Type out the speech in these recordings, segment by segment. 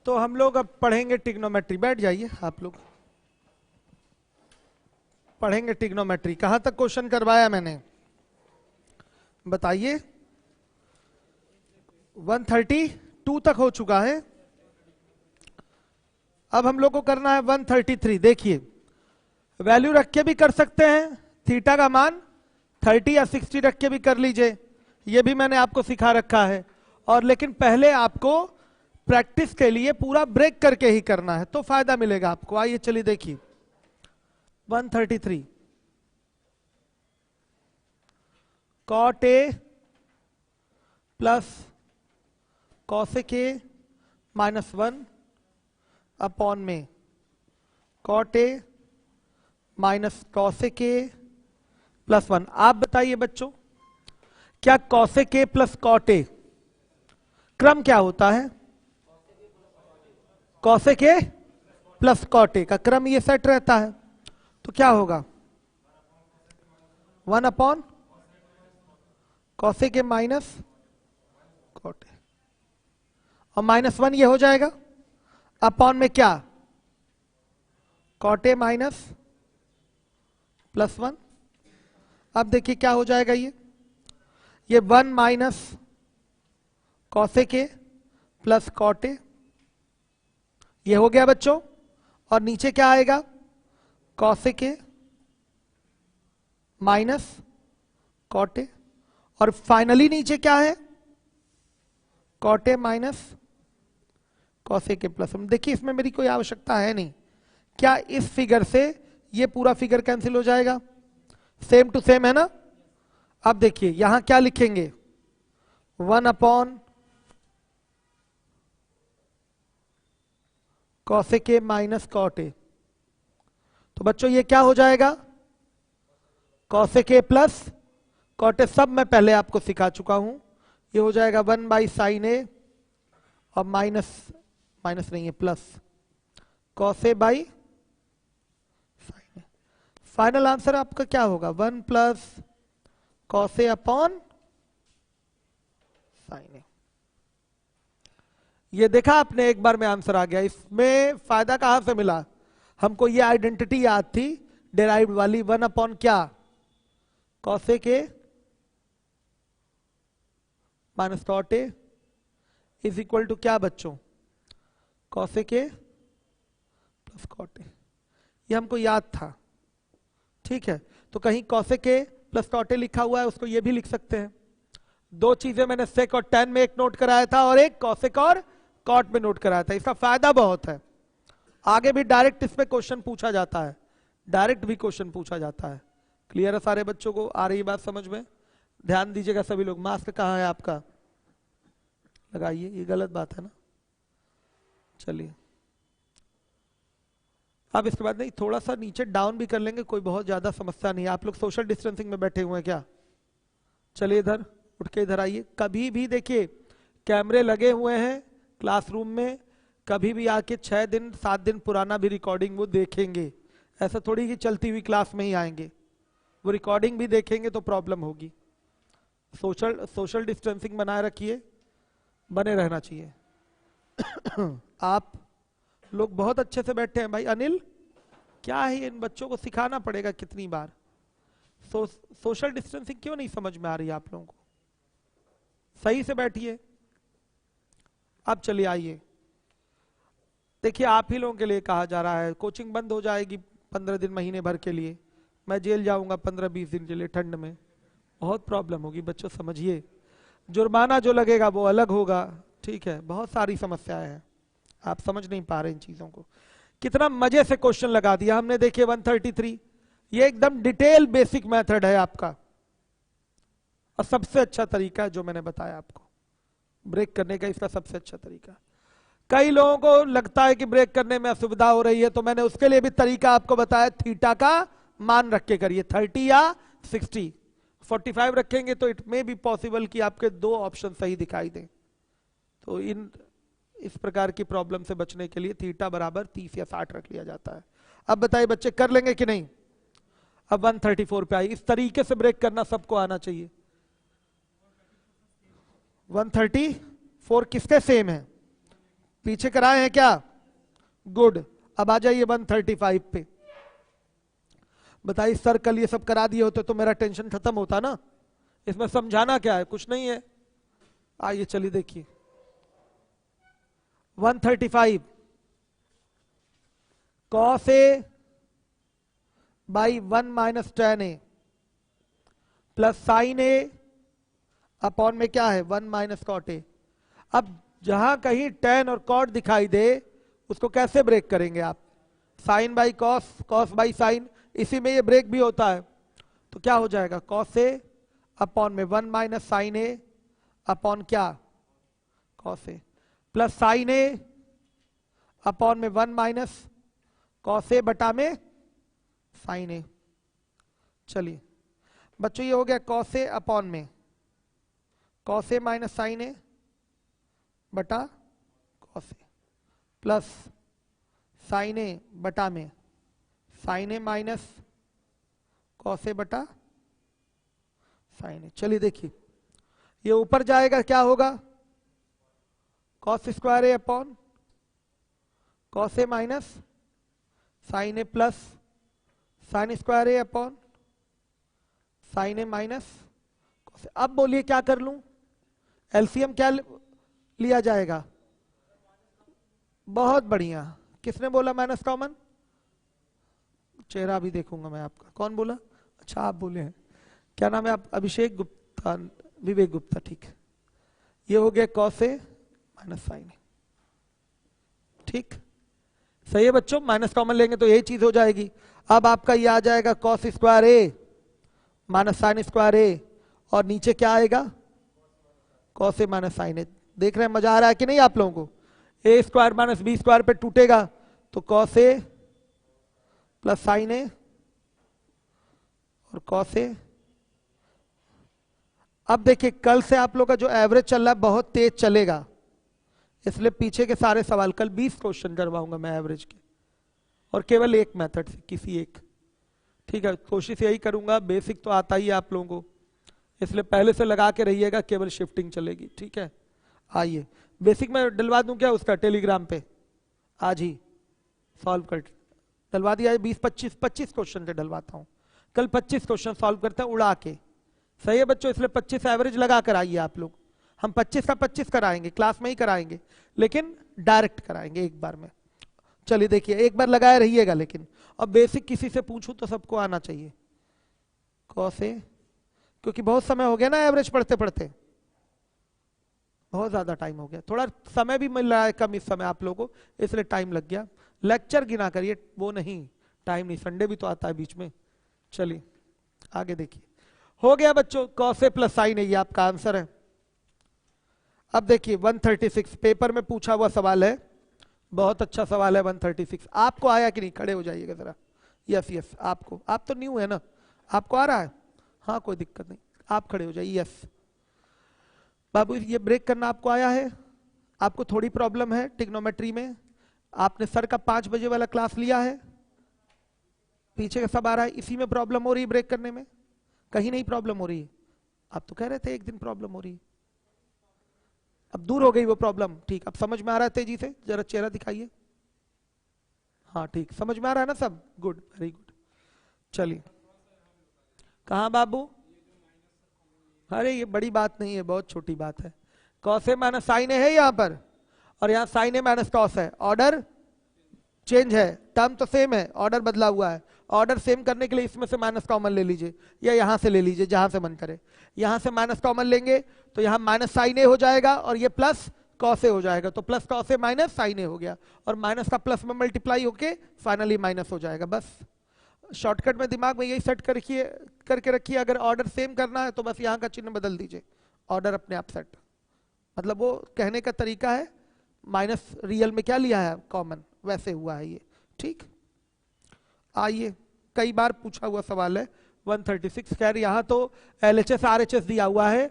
तो हम लोग अब पढ़ेंगे ट्रिग्नोमेट्री। बैठ जाइए आप लोग, पढ़ेंगे ट्रिग्नोमेट्री। कहां तक क्वेश्चन करवाया मैंने बताइए? 132 तक हो चुका है। अब हम लोग को करना है 133। देखिए वैल्यू रख के भी कर सकते हैं, थीटा का मान 30 या 60 रख के भी कर लीजिए, ये भी मैंने आपको सिखा रखा है। और लेकिन पहले आपको प्रैक्टिस के लिए पूरा ब्रेक करके ही करना है, तो फायदा मिलेगा आपको। आइए चलिए देखिए 133 cot A plus cosec A minus 1 upon में cot A minus cosec A plus 1। आप बताइए बच्चों, क्या cosec A plus cot A क्रम क्या होता है? cosec A plus cot A का क्रम ये सेट रहता है, तो क्या होगा 1 upon cosec A minus cot A, और माइनस 1 ये हो जाएगा अपॉन में क्या cot A माइनस प्लस 1। अब देखिए क्या हो जाएगा, ये 1 minus cosec A plus cot A, ये हो गया बच्चों। और नीचे क्या आएगा cosec A minus cot A, और फाइनली नीचे क्या है cot A minus cosec A plus 1। देखिए इसमें मेरी कोई आवश्यकता है नहीं, क्या इस फिगर से ये पूरा फिगर कैंसिल हो जाएगा? सेम टू सेम है ना। अब देखिए यहां क्या लिखेंगे 1 upon cosec A minus cot A, तो बच्चों ये क्या हो जाएगा cosec A plus cot A, सब मैं पहले आपको सिखा चुका हूं। ये हो जाएगा 1 बाई साइन A और माइनस नहीं है plus cos A by sine A। Final answer आपका क्या होगा 1 plus cos A upon sine A। ये देखा आपने, एक बार में आंसर आ गया। इसमें फायदा कहां से मिला हमको? ये आइडेंटिटी याद थी डेराइव्ड वाली, 1 अपॉन क्या cosec A minus cot A is equal to क्या बच्चों cosec A plus cot A। ये हमको याद था, ठीक है। तो कहीं cosec A plus cot A लिखा हुआ है, उसको ये भी लिख सकते हैं। दो चीजें मैंने sec और tan में एक नोट कराया था और एक cosec और cot में नोट कराया था। इसका फायदा बहुत है, आगे भी डायरेक्ट इस पे क्वेश्चन पूछा जाता है, डायरेक्ट भी क्वेश्चन पूछा जाता है। क्लियर है सारे बच्चों को? आ रही बात समझ में? ध्यान दीजिएगा सभी लोग। मास्क कहाँ है आपका? लगाइए, ये गलत बात है ना। चलिए अब इसके बाद नहीं, थोड़ा सा नीचे डाउन भी कर लेंगे, कोई बहुत ज्यादा समस्या नहीं है। आप लोग सोशल डिस्टेंसिंग में बैठे हुए हैं क्या? चलिए इधर उठ के इधर आइए। कभी भी देखिए कैमरे लगे हुए हैं क्लासरूम में, कभी भी आके 6 दिन 7 दिन पुराना भी रिकॉर्डिंग वो देखेंगे। ऐसा थोड़ी कि चलती हुई क्लास में ही आएंगे, वो रिकॉर्डिंग भी देखेंगे तो प्रॉब्लम होगी। सोशल डिस्टेंसिंग बनाए रखिए, बने रहना चाहिए। आप लोग बहुत अच्छे से बैठे हैं भाई। अनिल क्या है, इन बच्चों को सिखाना पड़ेगा कितनी बार। सोशल डिस्टेंसिंग क्यों नहीं समझ में आ रही है आप लोगों को? सही से बैठिए। अब चलिए आइए, देखिए आप ही लोगों के लिए कहा जा रहा है, कोचिंग बंद हो जाएगी 15 दिन महीने भर के लिए। मैं जेल जाऊंगा 15-20 दिन के लिए ठंड में, बहुत प्रॉब्लम होगी बच्चों, समझिए। जुर्माना जो लगेगा वो अलग होगा, ठीक है। बहुत सारी समस्याएं हैं, आप समझ नहीं पा रहे इन चीजों को। कितना मजे से क्वेश्चन लगा दिया हमने। देखिए 133, ये एकदम डिटेल बेसिक मेथड है आपका, और सबसे अच्छा तरीका है जो मैंने बताया आपको ब्रेक करने का, इसका सबसे अच्छा तरीका। कई लोगों को लगता है कि ब्रेक करने में असुविधा हो रही है, तो मैंने उसके लिए भी तरीका आपको बताया। थीटा का मान रख के करिए, 30 या 60। 45 रखेंगे तो इट मे बी पॉसिबल कि आपके 2 ऑप्शन सही दिखाई दें। तो इस प्रकार की प्रॉब्लम से बचने के लिए थीटा बराबर 30 या 60 रख लिया जाता है। अब बताइए बच्चे कर लेंगे कि नहीं? अब 134 पे आई। इस तरीके से ब्रेक करना सबको आना चाहिए। 134 किसके सेम है? पीछे कराए हैं क्या? गुड। अब आ जाइए 135 पे। बताइए सर कल ये सब करा दिए होते तो मेरा टेंशन खत्म होता ना। इसमें समझाना क्या है? कुछ नहीं है। आइए चलिए देखिए 135 cos A by 1 minus ten A plus sign A upon में क्या है 1 माइनस कॉट ए। अब जहां कहीं टेन और कॉट दिखाई दे उसको कैसे ब्रेक करेंगे आप? Sine by cos, cos by sine, इसी में ये ब्रेक भी होता है। तो क्या हो जाएगा कॉस ए अपॉन में 1 माइनस साइन ए अपॉन क्या cos A plus sign A upon में 1 माइनस कॉस ए बटा में साइन ए। चलिए बच्चों ये हो गया कॉस ए अपॉन में कॉस ए माइनस साइन ए बटा कॉस ए प्लस साइन ए बटा में sign A minus cos A बटा साइन ए। चलिए देखिए ये ऊपर जाएगा क्या होगा cos square A upon cos A minus sign A plus sign square A upon sine A minus cos A. अब बोलिए क्या कर लूं? एलसीएम क्या लिया जाएगा? बहुत बढ़िया। किसने बोला माइनस कॉमन? चेहरा भी देखूंगा मैं आपका। कौन बोला? अच्छा आप बोले हैं। क्या नाम है आप? अभिषेक गुप्ता, विवेक गुप्ता, ठीक है। ये हो गया कॉस ए माइनस साइन ए। ठीक सही है बच्चों, माइनस कॉमन लेंगे तो यही चीज हो जाएगी। अब आपका ये आ जाएगा कॉस स्क्वायर ए माइनस साइन स्क्वायर ए और नीचे क्या आएगा कॉस ए माइनस साइन ए। देख रहे हैं मजा आ रहा है कि नहीं आप लोगों को? ए स्क्वायर माइनस बी स्क्वायर पे टूटेगा तो कॉस ए प्लस साइन ए और कॉस ए। अब देखिए कल से आप लोग का जो एवरेज चल रहा है बहुत तेज चलेगा, इसलिए पीछे के सारे सवाल कल 20 क्वेश्चन करवाऊंगा मैं एवरेज के, और केवल एक मेथड से, किसी एक। ठीक है, कोशिश यही करूंगा। बेसिक तो आता ही है आप लोगों को, इसलिए पहले से लगा के रहिएगा, केवल शिफ्टिंग चलेगी। ठीक है, आइए बेसिक में डलवा दूं क्या उसका टेलीग्राम पे? आज ही सॉल्व कर डलवा दिया है। 20-25 क्वेश्चन के डलवाता हूं। कल 25 क्वेश्चन सॉल्व करते हैं उड़ा के। सही है बच्चों, इसलिए 25 एवरेज लगा कर आइए आप लोग। हम 25 का 25 कराएंगे, क्लास में ही कराएंगे, लेकिन डायरेक्ट कराएंगे एक बार में। चलिए देखिए एक बार लगाए रहिएगा लेकिन। अब बेसिक किसी से पूछूं तो सबको आना चाहिए। कॉस ए, क्योंकि बहुत समय हो गया ना एवरेज पढ़ते पढ़ते, बहुत ज्यादा टाइम हो गया। थोड़ा समय भी मिल रहा है कम इस समय आप लोगों को, इसलिए टाइम लग गया। लेक्चर गिना करिए, वो नहीं, टाइम नहीं, संडे भी तो आता है बीच में। चलिए आगे देखिए, हो गया बच्चों कॉस ए प्लस साइन ए, ये आपका आंसर है। अब देखिए 136 पेपर में पूछा हुआ सवाल है, बहुत अच्छा सवाल है 136। आपको आया कि नहीं? खड़े हो जाइएगा जरा। यस यस, आपको, आप तो न्यू है ना, आपको आ रहा है? हाँ कोई दिक्कत नहीं, आप खड़े हो जाइए। यस बाबू, ये ब्रेक करना आपको आया है? आपको थोड़ी प्रॉब्लम है टिग्नोमेट्री में? आपने सर का 5 बजे वाला क्लास लिया है? पीछे का सब आ रहा है, इसी में प्रॉब्लम हो रही है ब्रेक करने में? कहीं नहीं प्रॉब्लम हो रही है? आप तो कह रहे थे एक दिन प्रॉब्लम हो रही है, अब दूर हो गई वो प्रॉब्लम। ठीक, अब समझ में आ रहा है? तेजी से जरा चेहरा दिखाइए। हाँ ठीक, समझ में आ रहा है ना सब? Good, very good. चलिए कहाँ बाबू? अरे ये बड़ी बात नहीं है, बहुत छोटी बात है। कॉस ए माइनस साइन ए है यहाँ पर, और यहाँ साइन ए माइनस कॉस है। ऑर्डर चेंज है, टर्म तो सेम है, ऑर्डर बदला हुआ है। ऑर्डर सेम करने के लिए इसमें से माइनस कॉमन ले लीजिए, या यहाँ से ले लीजिए, जहां से मन करे। यहाँ से माइनस कॉमन लेंगे तो यहाँ माइनस साइन ए हो जाएगा, और ये प्लस कॉस ए हो जाएगा। तो plus cos A minus sign ए हो गया, और माइनस का प्लस में मल्टीप्लाई होके फाइनली माइनस हो जाएगा। बस शॉर्टकट में दिमाग में यही सेट करके रखिए। अगर ऑर्डर सेम करना है तो बस यहाँ का चिन्ह बदल दीजिए, ऑर्डर अपने आप सेट। मतलब वो कहने का तरीका है, माइनस रियल में क्या लिया है कॉमन, वैसे हुआ है ये। ठीक, आइए कई बार पूछा हुआ सवाल है 136। खैर यहाँ तो LHS RHS दिया हुआ है।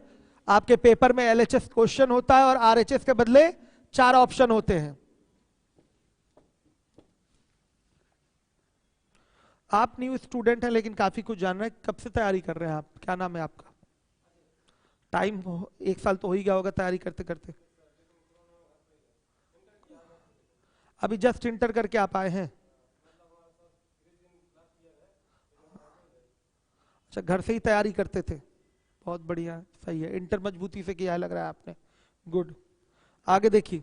आपके पेपर में LHS क्वेश्चन होता है और RHS के बदले 4 ऑप्शन होते हैं। आप न्यू स्टूडेंट हैं लेकिन काफी कुछ जान रहे हैं। कब से तैयारी कर रहे हैं आप? क्या नाम है आपका? टाइम 1 साल तो हो ही गया होगा तैयारी करते करते। अभी जस्ट इंटर करके आप आए हैं? अच्छा, घर से ही तैयारी करते थे, बहुत बढ़िया, सही है, इंटर मजबूती से किया है लग रहा है आपने, गुड। आगे देखिए,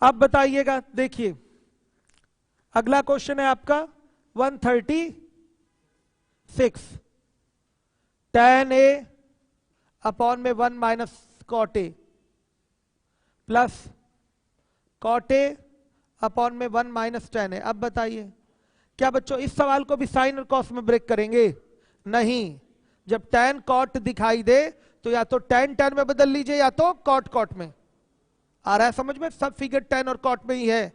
अब बताइएगा, देखिए अगला क्वेश्चन है आपका 136, tan A अपॉन में 1 minus cot A plus cot A upon में 1 माइनस tan A। अब बताइए, क्या बच्चों इस सवाल को भी साइन और कॉस में ब्रेक करेंगे? नहीं, जब tan cot दिखाई दे तो या तो tan tan में बदल लीजिए या तो cot cot में। आ रहा है समझ में? सब फिगर tan और cot में ही है,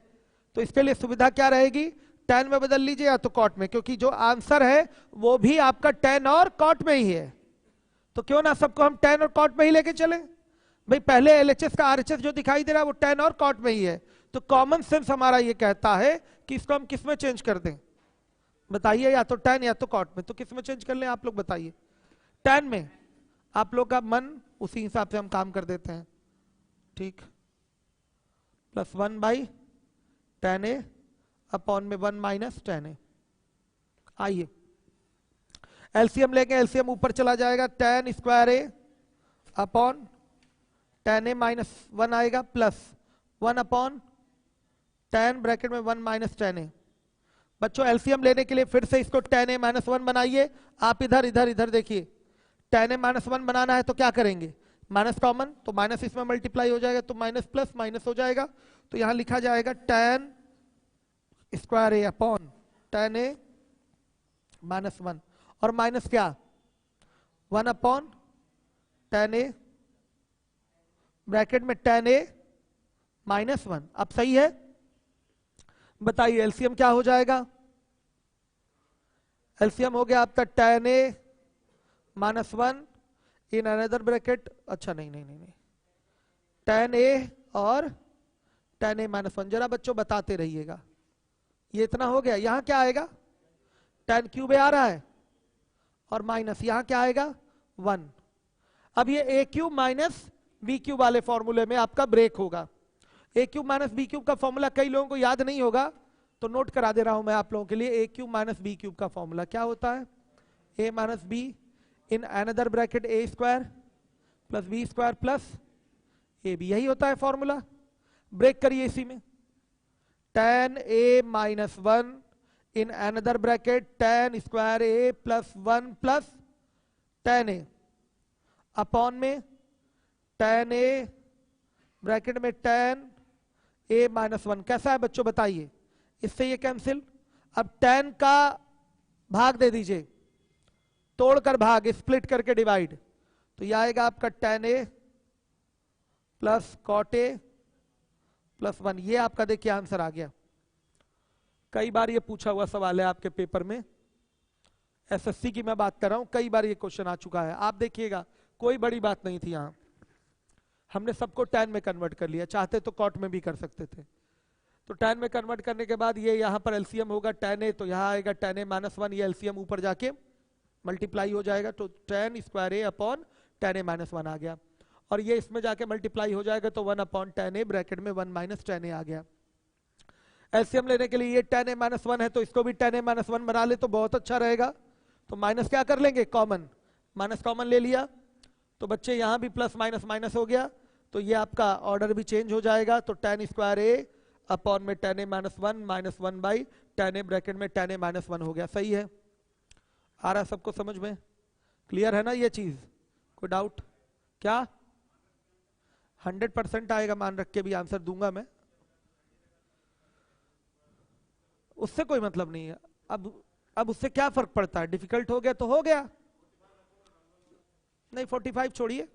तो इसके लिए सुविधा क्या रहेगी? tan में बदल लीजिए या तो cot में, क्योंकि जो आंसर है वो भी आपका tan और cot में ही है, तो क्यों ना सबको हम tan और cot में ही लेके चले। भाई पहले LHS का RHS जो दिखाई दे रहा है वो tan और cot में ही है, तो कॉमन सेंस हमारा ये कहता है कि इसको हम किस में चेंज कर दें? बताइए, या तो tan या तो cot में, तो किस में चेंज कर लें आप लोग बताइए? tan में। आप लोग का मन, उसी हिसाब से हम काम कर देते हैं, ठीक। Plus 1 by tan A upon में 1 माइनस tan A। आइए एलसीएम लेंगे, एलसीएम ऊपर चला जाएगा, tan square A upon tan A minus 1 आएगा, प्लस 1 अपॉन tan ब्रैकेट में 1 माइनस tan A। बच्चों एलसीएम लेने के लिए फिर से इसको tan A माइनस 1 बनाइए। आप इधर इधर इधर देखिए, tan A माइनस 1 बनाना है तो क्या करेंगे? माइनस कॉमन, तो माइनस इसमें मल्टीप्लाई हो जाएगा, तो माइनस प्लस माइनस हो जाएगा, तो यहां लिखा जाएगा tan square A upon tan A minus 1, और माइनस क्या? 1 अपॉन tan A ब्रैकेट में tan A माइनस 1। अब सही है? बताइए एलसीएम क्या हो जाएगा? एलसीएम हो गया आपका tan A minus 1 in another bracket, अच्छा नहीं नहीं नहीं नहीं, tan A और tan A माइनस 1। जरा बच्चों बताते रहिएगा, ये इतना हो गया। यहां क्या आएगा? tan क्यूब A आ रहा है, और माइनस यहां क्या आएगा? 1। अब ये a cube minus B cube वाले फॉर्मूले में आपका ब्रेक होगा। a cube minus B cube का फॉर्मूला कई लोगों को याद नहीं होगा, तो नोट करा दे रहा हूं मैं आप लोगों के लिए। a cube minus B cube का फॉर्मूला क्या होता है? a minus B in another bracket a square plus B square plus A B, यही होता है फॉर्मूला। ब्रेक करिए इसी में, tan A minus 1 in another bracket tan square A plus 1 plus tan A upon में tan A ब्रैकेट में tan A minus 1। कैसा है बच्चों बताइए? इससे ये कैंसिल। अब tan का भाग दे दीजिए, तोड़कर भाग, स्प्लिट करके डिवाइड, तो यह आएगा आपका tan A plus cot A plus 1। ये आपका देखिए आंसर आ गया। कई बार ये पूछा हुआ सवाल है आपके पेपर में, एसएससी की मैं बात कर रहा हूं, कई बार ये क्वेश्चन आ चुका है। आप देखिएगा, कोई बड़ी बात नहीं थी, यहां हमने सबको tan में कन्वर्ट कर लिया, चाहते तो cot में भी कर सकते थे। तो tan में कन्वर्ट करने के बाद ये यहां पर एलसीएम होगा tan A, तो यहां आएगा tan A माइनस 1, ये एलसीएम ऊपर जाके मल्टीप्लाई हो जाएगा, तो tan square A upon tan A minus 1 आ गया, और ये इसमें जाके मल्टीप्लाई हो जाएगा, तो 1 अपॉन tan A ब्रैकेट में 1 माइनस tan A आ गया। एलसीएम लेने के लिए ये tan A माइनस 1 है, तो इसको भी tan A माइनस 1 बना ले तो बहुत अच्छा रहेगा। तो माइनस क्या कर लेंगे? कॉमन, माइनस कॉमन ले लिया, तो बच्चे यहां भी प्लस माइनस माइनस हो गया, तो ये आपका ऑर्डर भी चेंज हो जाएगा, तो tan स्क्वायर A अपॉन में tan A minus 1 minus 1 by tan A bracket में tan A माइनस 1 हो गया। सही है? आ रहा सबको समझ में? क्लियर है ना ये चीज? कोई डाउट? क्या 100% आएगा मान रख के भी आंसर दूंगा मैं, उससे कोई मतलब नहीं है। अब उससे क्या फर्क पड़ता है? डिफिकल्ट हो गया तो हो गया, नहीं 45 छोड़िए,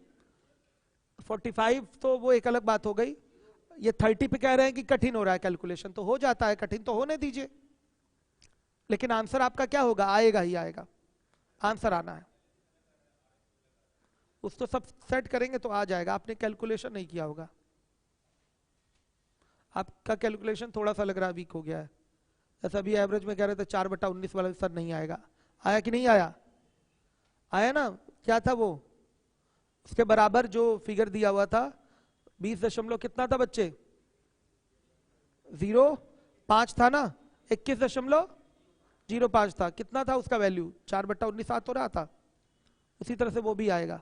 45 तो वो एक अलग बात हो गई। ये 30 पे कह रहे हैं कि कठिन हो रहा है कैलकुलेशन, तो हो जाता है कठिन, तो होने दीजिए, लेकिन आंसर आपका क्या होगा? आएगा ही आएगा, आंसर आना है, उसको सब सेट करेंगे तो आ जाएगा। आपने कैलकुलेशन नहीं किया होगा, आपका कैलकुलेशन थोड़ा सा लग रहा है वीक हो गया है। जैसा अभी एवरेज में कह रहे थे 4/19 वाला सर नहीं आएगा, आया कि नहीं आया? आया ना? क्या था वो? उसके बराबर जो फिगर दिया हुआ था 20 दशमलव कितना था बच्चे? 0.5 था ना, 21.05 था, कितना था उसका वैल्यू, 4/19 हो रहा था। उसी तरह से वो भी आएगा,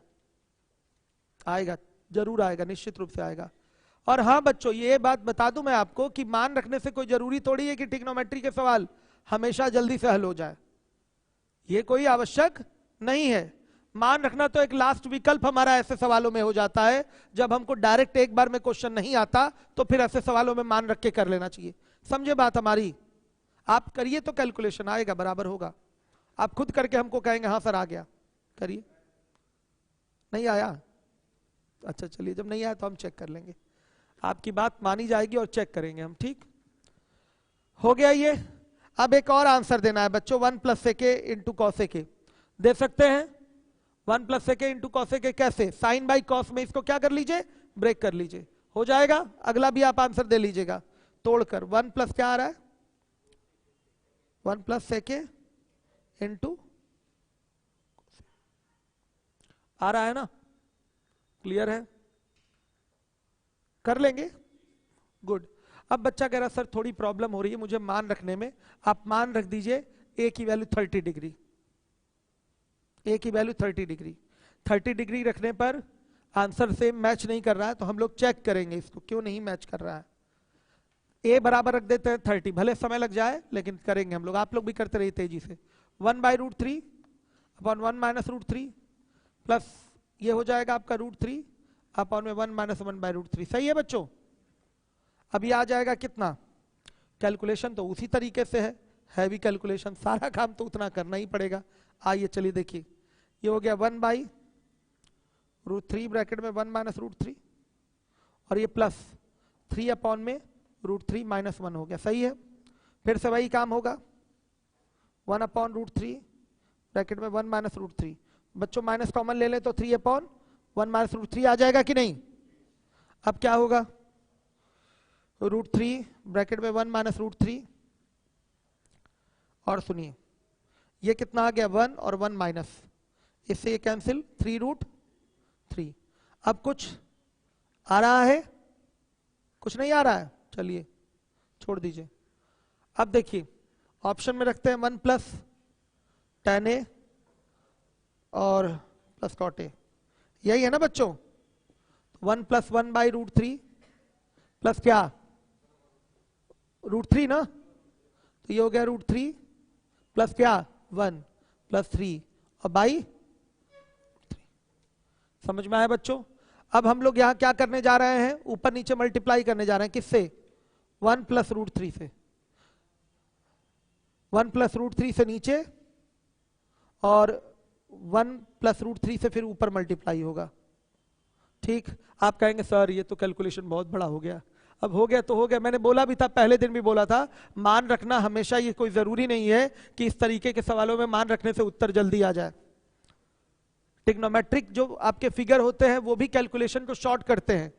आएगा जरूर आएगा, निश्चित रूप से आएगा। और हाँ बच्चों, ये बात बता दूं मैं आपको कि मान रखने से कोई जरूरी थोड़ी है कि ट्रिग्नोमेट्री के सवाल हमेशा जल्दी से हल हो जाए, ये कोई आवश्यक नहीं है। मान रखना तो एक लास्ट विकल्प हमारा ऐसे सवालों में हो जाता है, जब हमको डायरेक्ट एक बार में क्वेश्चन नहीं आता तो फिर ऐसे सवालों में मान रख के कर लेना चाहिए। समझे बात हमारी? आप करिए तो कैलकुलेशन आएगा, बराबर होगा। आप खुद करके हमको कहेंगे हाँ सर आ गया, करिए। नहीं आया? अच्छा चलिए, जब नहीं आया तो हम चेक कर लेंगे, आपकी बात मानी जाएगी और चेक करेंगे हम। ठीक हो गया ये। अब एक और आंसर देना है बच्चों, 1 + sec इंटू कॉस के दे सकते हैं। 1 + sec इंटू कॉस के कैसे? साइन बाई कॉस में इसको क्या कर लीजिए, ब्रेक कर लीजिए, हो जाएगा। अगला भी आप आंसर दे लीजिएगा तोड़कर। 1 प्लस क्या आ रहा है, 1 + sec इंटू आ रहा है ना, क्लियर है, कर लेंगे, गुड। अब बच्चा कह रहा सर थोड़ी प्रॉब्लम हो रही है मुझे मान रखने में, आप मान रख दीजिए ए की वैल्यू 30 डिग्री, ए की वैल्यू 30 डिग्री। 30 डिग्री रखने पर आंसर से मैच नहीं कर रहा है, तो हम लोग चेक करेंगे इसको क्यों नहीं मैच कर रहा है। ए बराबर रख देते हैं 30, भले समय लग जाए लेकिन करेंगे हम लोग, आप लोग भी करते रहिए तेजी से। 1/√3 अपॉन 1 - √3 प्लस ये हो जाएगा आपका √3 अपॉन में 1 - 1/√3। सही है बच्चों? अब ये आ जाएगा कितना, कैलकुलेशन तो उसी तरीके से है, हैवी कैलकुलेशन, सारा काम तो उतना करना ही पड़ेगा। आइए चलिए देखिए, ये हो गया 1/√3 ब्रैकेट में 1 - √3 और ये प्लस 3 अपॉन में √3 - 1 हो गया। सही है, फिर से वही काम होगा, 1 अपॉन √3 ब्रैकेट में 1 - √3। बच्चों माइनस कॉमन ले लें तो 3 अपॉन 1 - √3 आ जाएगा कि नहीं? अब क्या होगा, √3 ब्रैकेट में 1 - √3 और सुनिए ये कितना आ गया 1 और 1 माइनस, इससे ये कैंसिल 3√3। अब कुछ आ रहा है, कुछ नहीं आ रहा है, चलिए छोड़ दीजिए। अब देखिए ऑप्शन में रखते हैं 1 + tan A और प्लस cot A, यही है ना बच्चों। 1 + 1/√3 प्लस क्या, √3 ना, तो ये हो गया √3 प्लस क्या 1 प्लस 3 और बाई 3। समझ में आया बच्चों? अब हम लोग यहां क्या करने जा रहे हैं, ऊपर नीचे मल्टीप्लाई करने जा रहे हैं, किससे, 1 + √3 से। 1 + √3 से नीचे और 1 + √3 से फिर ऊपर मल्टीप्लाई होगा। ठीक, आप कहेंगे सर ये तो कैलकुलेशन बहुत बड़ा हो गया। अब हो गया तो हो गया, मैंने बोला भी था, पहले दिन भी बोला था, मान रखना हमेशा ये कोई जरूरी नहीं है कि इस तरीके के सवालों में मान रखने से उत्तर जल्दी आ जाए। ट्रिग्नोमेट्रिक जो आपके फिगर होते हैं वो भी कैलकुलेशन को शॉर्ट करते हैं।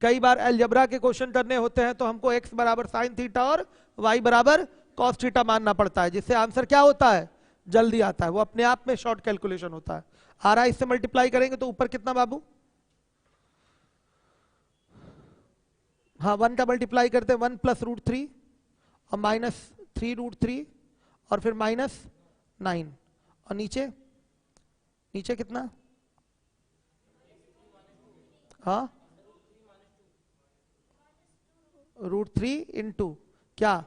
कई बार अलजेब्रा के क्वेश्चन करने होते हैं तो हमको x = sin थीटा और y = cos थीटा मानना पड़ता है, जिससे आंसर क्या होता है, जल्दी आता है। वो अपने आप में शॉर्ट कैलकुलेशन होता है। आ रहा है, इससे मल्टीप्लाई करेंगे तो ऊपर कितना बाबू, हाँ 1 का मल्टीप्लाई करते हैं 1 + √3 और -3√3 और फिर -9 और नीचे नीचे कितना, हाँ √3 इंटू क्या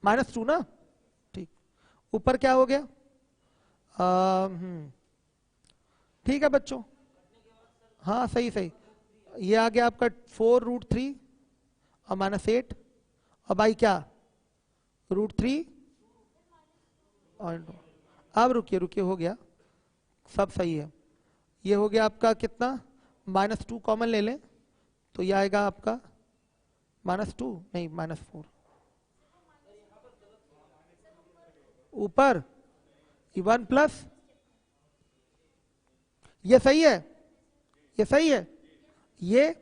-2 ना, ठीक। ऊपर क्या हो गया, ठीक है बच्चों, हाँ सही सही, ये आ गया आपका 4√3 और -8 और बाई क्या √3 और अब रुकिए रुकिए, हो गया सब सही है। ये हो गया आपका कितना, -2 कॉमन ले लें तो ये आएगा आपका -2 नहीं -4, ऊपर 1 प्लस, ये सही है, ये सही है, ये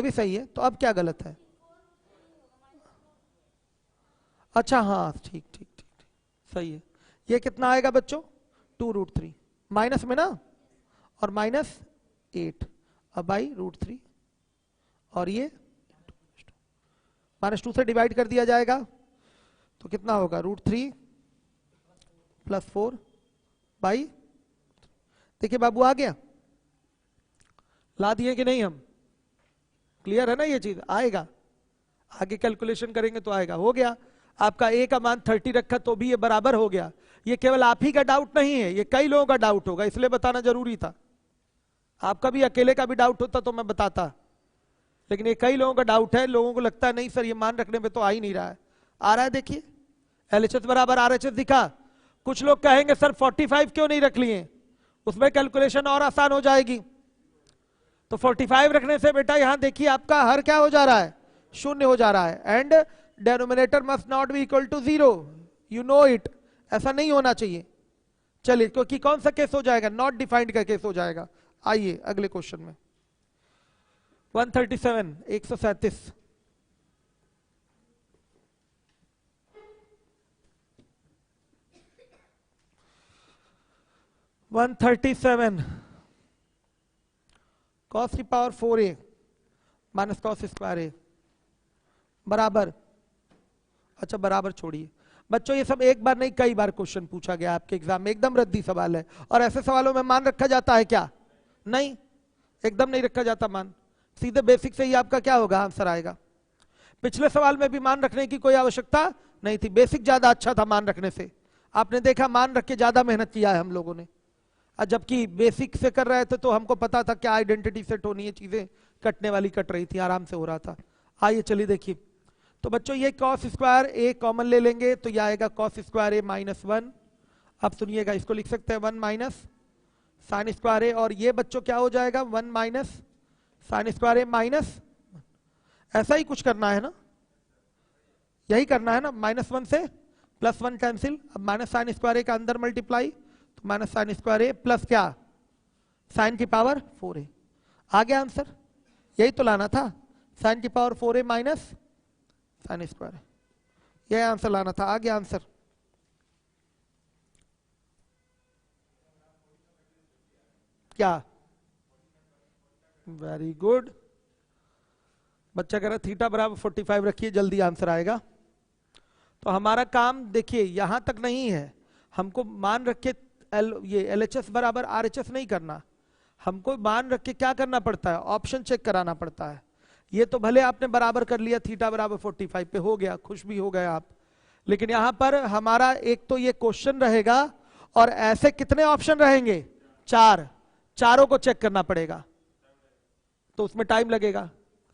भी सही है, तो अब क्या गलत है, अच्छा हाँ ठीक ठीक ठीक ठीक सही है। ये कितना आएगा बच्चों, 2√3 माइनस में ना और -8 अब बाई √3 और ये -2 से डिवाइड कर दिया जाएगा तो कितना होगा, √3 + 4 बाई। देखिए बाबू आ गया, ला दिए कि नहीं हम, क्लियर है ना, ये चीज आएगा, आगे कैलकुलेशन करेंगे तो आएगा। हो गया आपका a का मान 30 रखा तो भी ये बराबर हो गया। ये केवल आप ही का डाउट नहीं है, ये कई लोगों का डाउट होगा, इसलिए बताना जरूरी था। आपका भी अकेले का भी डाउट होता तो मैं बताता, लेकिन ये कई लोगों का डाउट है। लोगों को लगता है नहीं सर ये मान रखने पे तो आ ही नहीं रहा है, आ रहा है। देखिए LHS बराबर RHS दिखा। कुछ लोग कहेंगे सर 45 क्यों नहीं रख लिए, उसमें कैलकुलेशन और आसान हो जाएगी। तो 45 रखने से बेटा यहां देखिए आपका हर क्या हो जा रहा है, शून्य हो जा रहा है। And denominator must not be equal to 0, you know it, ऐसा नहीं होना चाहिए। चलिए क्योंकि कौन सा केस हो जाएगा, नॉट डिफाइंड का केस हो जाएगा। आइए अगले क्वेश्चन में 137 137 137 cos की power 4a minus cos square a बराबर, अच्छा बराबर छोड़िए बच्चों, ये सब एक बार नहीं कई बार क्वेश्चन पूछा गया आपके एग्जाम में, एकदम रद्दी सवाल है। और ऐसे सवालों में मान रखा जाता है क्या, नहीं, एकदम नहीं रखा जाता मान, सीधे बेसिक से ही आपका क्या होगा, आंसर आएगा। पिछले सवाल में भी मान रखने की कोई आवश्यकता नहीं थी, बेसिक ज्यादा अच्छा था मान रखने से। आपने देखा मान रख के ज्यादा मेहनत किया है हम लोगों ने, जबकि बेसिक से कर रहे थे तो हमको पता था क्या आइडेंटिटी सेट होनी है, चीजें कटने वाली कट रही थी, आराम से हो रहा था। आइए चलिए देखिए, तो बच्चों ये cos स्क्वायर a कॉमन ले लेंगे तो यह आएगा cos स्क्वायर a -1। अब सुनिएगा इसको लिख सकते हैं 1 माइनस साइन स्क्वायर a, और ये बच्चों क्या हो जाएगा 1 minus sine square a minus, ऐसा ही कुछ करना है ना, यही करना है ना, -1 से +1 कैंसिल। अब माइनस साइन स्क्वायर a का अंदर मल्टीप्लाई तो minus sine square a plus क्या, साइन की पावर 4a। आ गया आंसर, यही तो लाना था, साइन की power 4a minus sine square, यह आंसर लाना था, आ गया आंसर। क्या, वेरी गुड, बच्चा कह रहा थीटा बराबर 45 रखिए जल्दी आंसर आएगा। तो हमारा काम देखिए यहां तक नहीं है, हमको मान रख के ये LHS बराबर RHS नहीं करना, हमको मान रख के क्या करना पड़ता है, ऑप्शन चेक कराना पड़ता है। ये तो भले आपने बराबर कर लिया, थीटा बराबर 45 पे हो गया, खुश भी हो गए आप, लेकिन यहां पर हमारा एक तो ये क्वेश्चन रहेगा और ऐसे कितने ऑप्शन रहेंगे, 4, चारों को चेक करना पड़ेगा, तो उसमें टाइम लगेगा,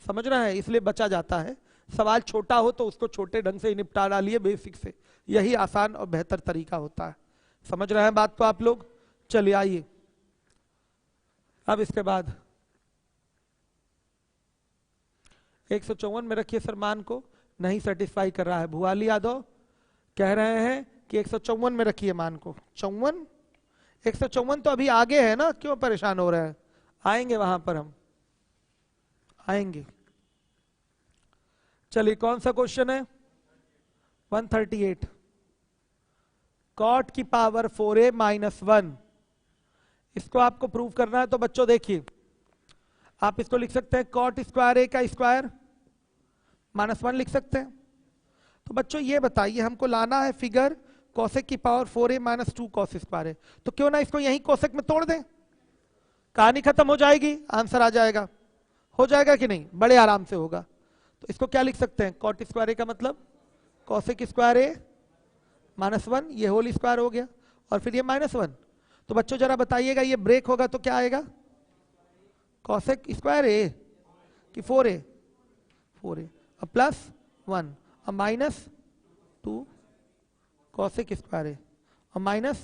समझ रहे हैं, इसलिए बचा जाता है। सवाल छोटा हो तो उसको छोटे ढंग से निपटा डालिए बेसिक से, यही आसान और बेहतर तरीका होता है। समझ रहे हैं बात को आप लोग। चलिए आइए अब इसके बाद 154 में रखिए सर मान को, नहीं सेटिस्फाई कर रहा है। भुआली यादव कह रहे हैं कि 154 में रखिए मान को। 54 154 तो अभी आगे है ना, क्यों परेशान हो रहे हैं, आएंगे वहां पर, हम आएंगे। चलिए कौन सा क्वेश्चन है, 138 cot की पावर 4a -1, इसको आपको प्रूव करना है। तो बच्चों देखिए आप इसको लिख सकते हैं cot स्क्वायर a का स्क्वायर -1 लिख सकते हैं। तो बच्चों ये बताइए हमको लाना है फिगर कोसेक की पावर 4a -2 cos स्क्वायर है, तो क्यों ना इसको यहीं कोसेक में तोड़ दें, कहानी खत्म हो जाएगी, आंसर आ जाएगा। हो जाएगा कि नहीं, बड़े आराम से होगा। तो इसको क्या लिख सकते हैं, cot स्क्वायर a का मतलब कोसेक स्क्वायर a -1, ये होल स्क्वायर हो गया, और फिर ये -1। तो बच्चों जरा बताइएगा ये ब्रेक होगा तो क्या आएगा, कोसेक स्क्वायर a कि 4a और +1 और -2 कोसेक स्क्वायर a और -1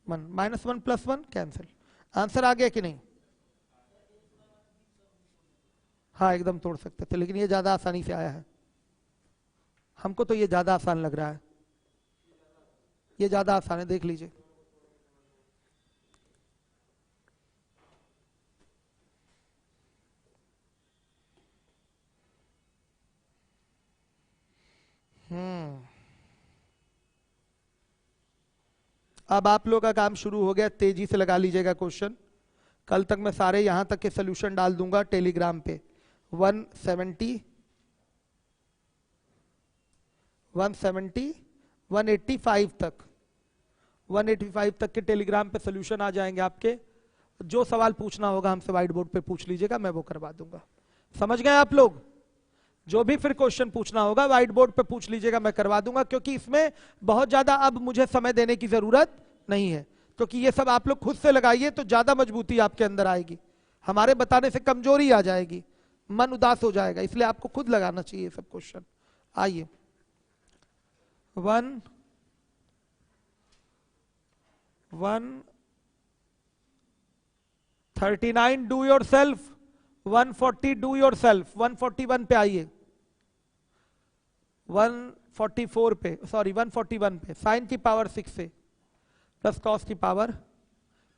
-1 +1 कैंसिल, आंसर आ गया कि नहीं। हाँ एकदम तोड़ सकते थे, लेकिन ये ज्यादा आसानी से आया है, हमको तो ये ज्यादा आसान लग रहा है, ये ज्यादा आसान है, देख लीजिए। अब आप लोग का काम शुरू हो गया, तेजी से लगा लीजिएगा क्वेश्चन। कल तक मैं सारे यहां तक के सोल्यूशन डाल दूंगा टेलीग्राम पे। 170 170, 185 तक, 185 तक के टेलीग्राम पे सोल्यूशन आ जाएंगे आपके। जो सवाल पूछना होगा हमसे व्हाइट बोर्ड पे पूछ लीजिएगा, मैं वो करवा दूंगा। समझ गए आप लोग? जो भी फिर क्वेश्चन पूछना होगा व्हाइट बोर्ड पे पूछ लीजिएगा, मैं करवा दूंगा, क्योंकि इसमें बहुत ज्यादा अब मुझे समय देने की जरूरत नहीं है, क्योंकि ये सब आप लोग खुद से लगाइए तो ज्यादा मजबूती आपके अंदर आएगी, हमारे बताने से कमजोरी आ जाएगी, मन उदास हो जाएगा, इसलिए आपको खुद लगाना चाहिए सब क्वेश्चन। आइए 139 do your self, 140 do your self, 141 पे आइए, 144 पे, सॉरी 141 पे, साइन की पावर 6a प्लस कॉस की पावर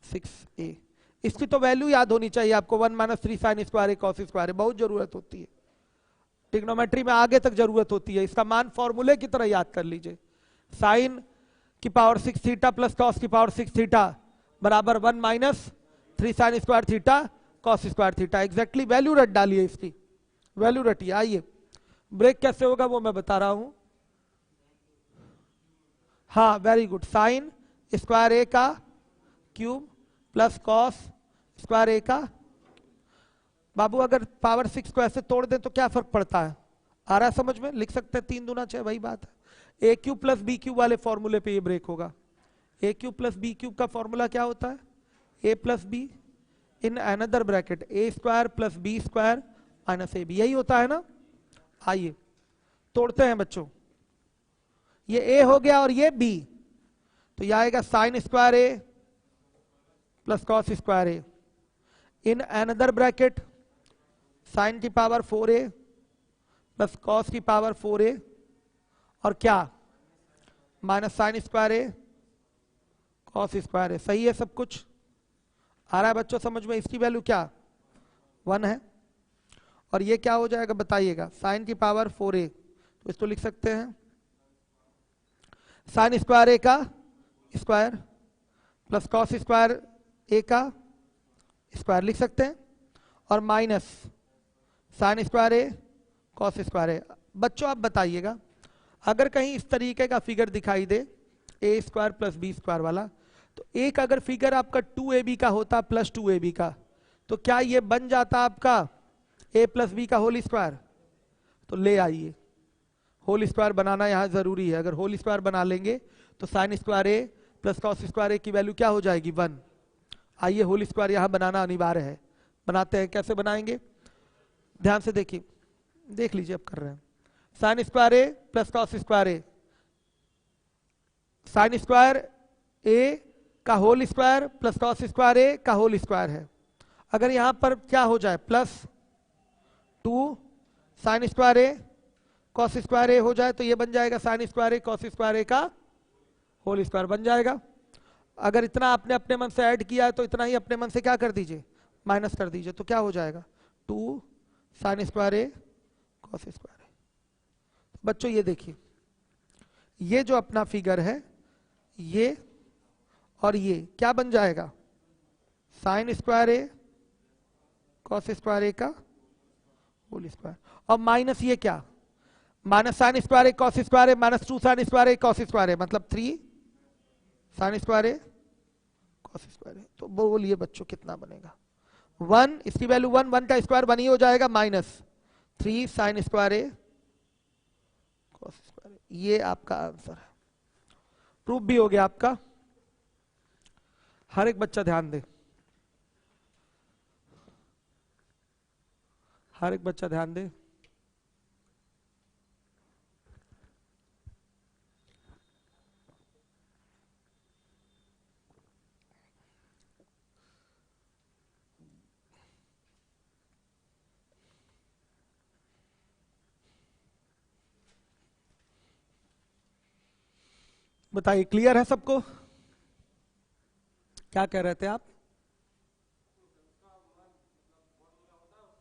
6a। इसकी तो वैल्यू याद होनी चाहिए आपको, 1 - 3 sign square A cos square, बहुत जरूरत होती है ट्रिग्नोमेट्री में, आगे तक जरूरत होती है। इसका मान फॉर्मूले की तरह याद कर लीजिए, साइन की पावर 6 थीटा प्लस कॉस की पावर 6 थीटा बराबर 1 - 3 sine square theta cos square theta. Exactly value रट डालिए, इसकी वैल्यू रटिए। आइए ब्रेक कैसे होगा वो मैं बता रहा हूं। हाँ very good, sign square A का cube plus cos square A का। बाबू अगर पावर 6 को ऐसे तोड़ दें तो क्या फर्क पड़ता है, आ रहा है समझ में? लिख सकते हैं 3 दूना 6, वही बात है। A cube plus B cube वाले फॉर्मूले पे ये ब्रेक होगा। A cube plus B cube का फॉर्मूला क्या होता है? A plus B in another bracket A square plus B square minus A B, यही होता है ना। आइए तोड़ते हैं बच्चों, ये ए हो गया और ये बी, तो यह आएगा sine square A plus cos square A in another bracket sine की पावर 4a प्लस कॉस की पावर 4a और क्या minus sine square A cos square A. सही है सब कुछ? आ रहा है बच्चों समझ में? इसकी वैल्यू क्या 1 है, और ये क्या हो जाएगा बताइएगा, साइन की पावर 4a, तो इसको लिख सकते हैं साइन स्क्वायर ए का square plus cos square A का स्क्वायर लिख सकते हैं, और minus sine square A cos square ए। बच्चों आप बताइएगा, अगर कहीं इस तरीके का फिगर दिखाई दे ए स्क्वायर प्लस बी स्क्वायर वाला, तो एक अगर फिगर आपका 2ab का होता प्लस 2ab का, तो क्या ये बन जाता आपका a प्लस बी का होल स्क्वायर? तो ले आइए, होल स्क्वायर बनाना यहां जरूरी है। अगर होल स्क्वायर बना लेंगे तो sign square A plus cos square ए की वैल्यू क्या हो जाएगी 1। आइए होल स्क्वायर यहां बनाना अनिवार्य है, बनाते हैं। कैसे बनाएंगे ध्यान से देखिए, देख लीजिए अब कर रहे हैं। Sine square A plus cos square A, sine square A का whole square plus cos square A का होल स्क्वायर है। अगर यहां पर क्या हो जाए plus 2 sign square A cos square ए हो जाए, तो ये बन जाएगा sign square A cos square A का होल स्क्वायर बन जाएगा। अगर इतना आपने अपने मन से ऐड किया है तो इतना ही अपने मन से क्या कर दीजिए, माइनस कर दीजिए, तो क्या हो जाएगा 2 sign square A cos square ए। बच्चों ये देखिए, ये जो अपना फिगर है ये और ये क्या बन जाएगा, sign square A cos square A का होल स्क्वायर, और माइनस ये क्या, minus sine square A cos square A minus 2 sign square A cos square ए, मतलब 3 sign square A cos square ए। तो बोलिए बच्चों कितना बनेगा 1, इसकी वैल्यू 1, 1 का स्क्वायर 1 ही हो जाएगा, minus 3 sign square A cos square ए। ये आपका आंसर है, प्रूफ भी हो गया आपका। हर एक बच्चा ध्यान दे, हर एक बच्चा ध्यान दे। बताइए क्लियर है सबको? क्या कह रहे थे आप?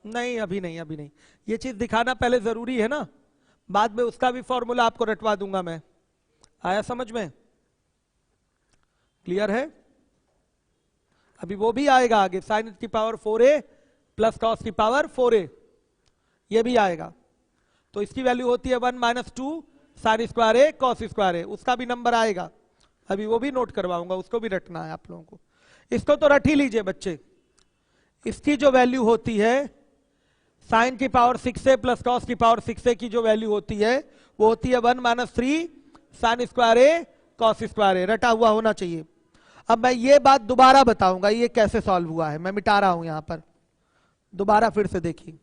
नहीं अभी नहीं, अभी नहीं, ये चीज दिखाना पहले जरूरी है ना, बाद में उसका भी फॉर्मूला आपको रटवा दूंगा मैं। आया समझ में? क्लियर है? अभी वो भी आएगा आगे, साइन की पावर 4a प्लस कॉस की पावर 4a, ये भी आएगा। तो इसकी वैल्यू होती है 1 - 2 sign square A cos square ए, उसका भी नंबर आएगा, अभी वो भी नोट करवाऊंगा, उसको भी रटना है आप लोगों को। इसको तो रट ही लीजिए बच्चे। इसकी जो वैल्यू होती है साइन की पावर 6a प्लस कॉस की पावर 6a की जो वैल्यू होती है वो होती है 1 - 3 sign square A cos square ए, रटा हुआ होना चाहिए। अब मैं ये बात दोबारा बताऊंगा ये कैसे सॉल्व हुआ है, मैं मिटा रहा हूं यहां पर, दोबारा फिर से देखिए।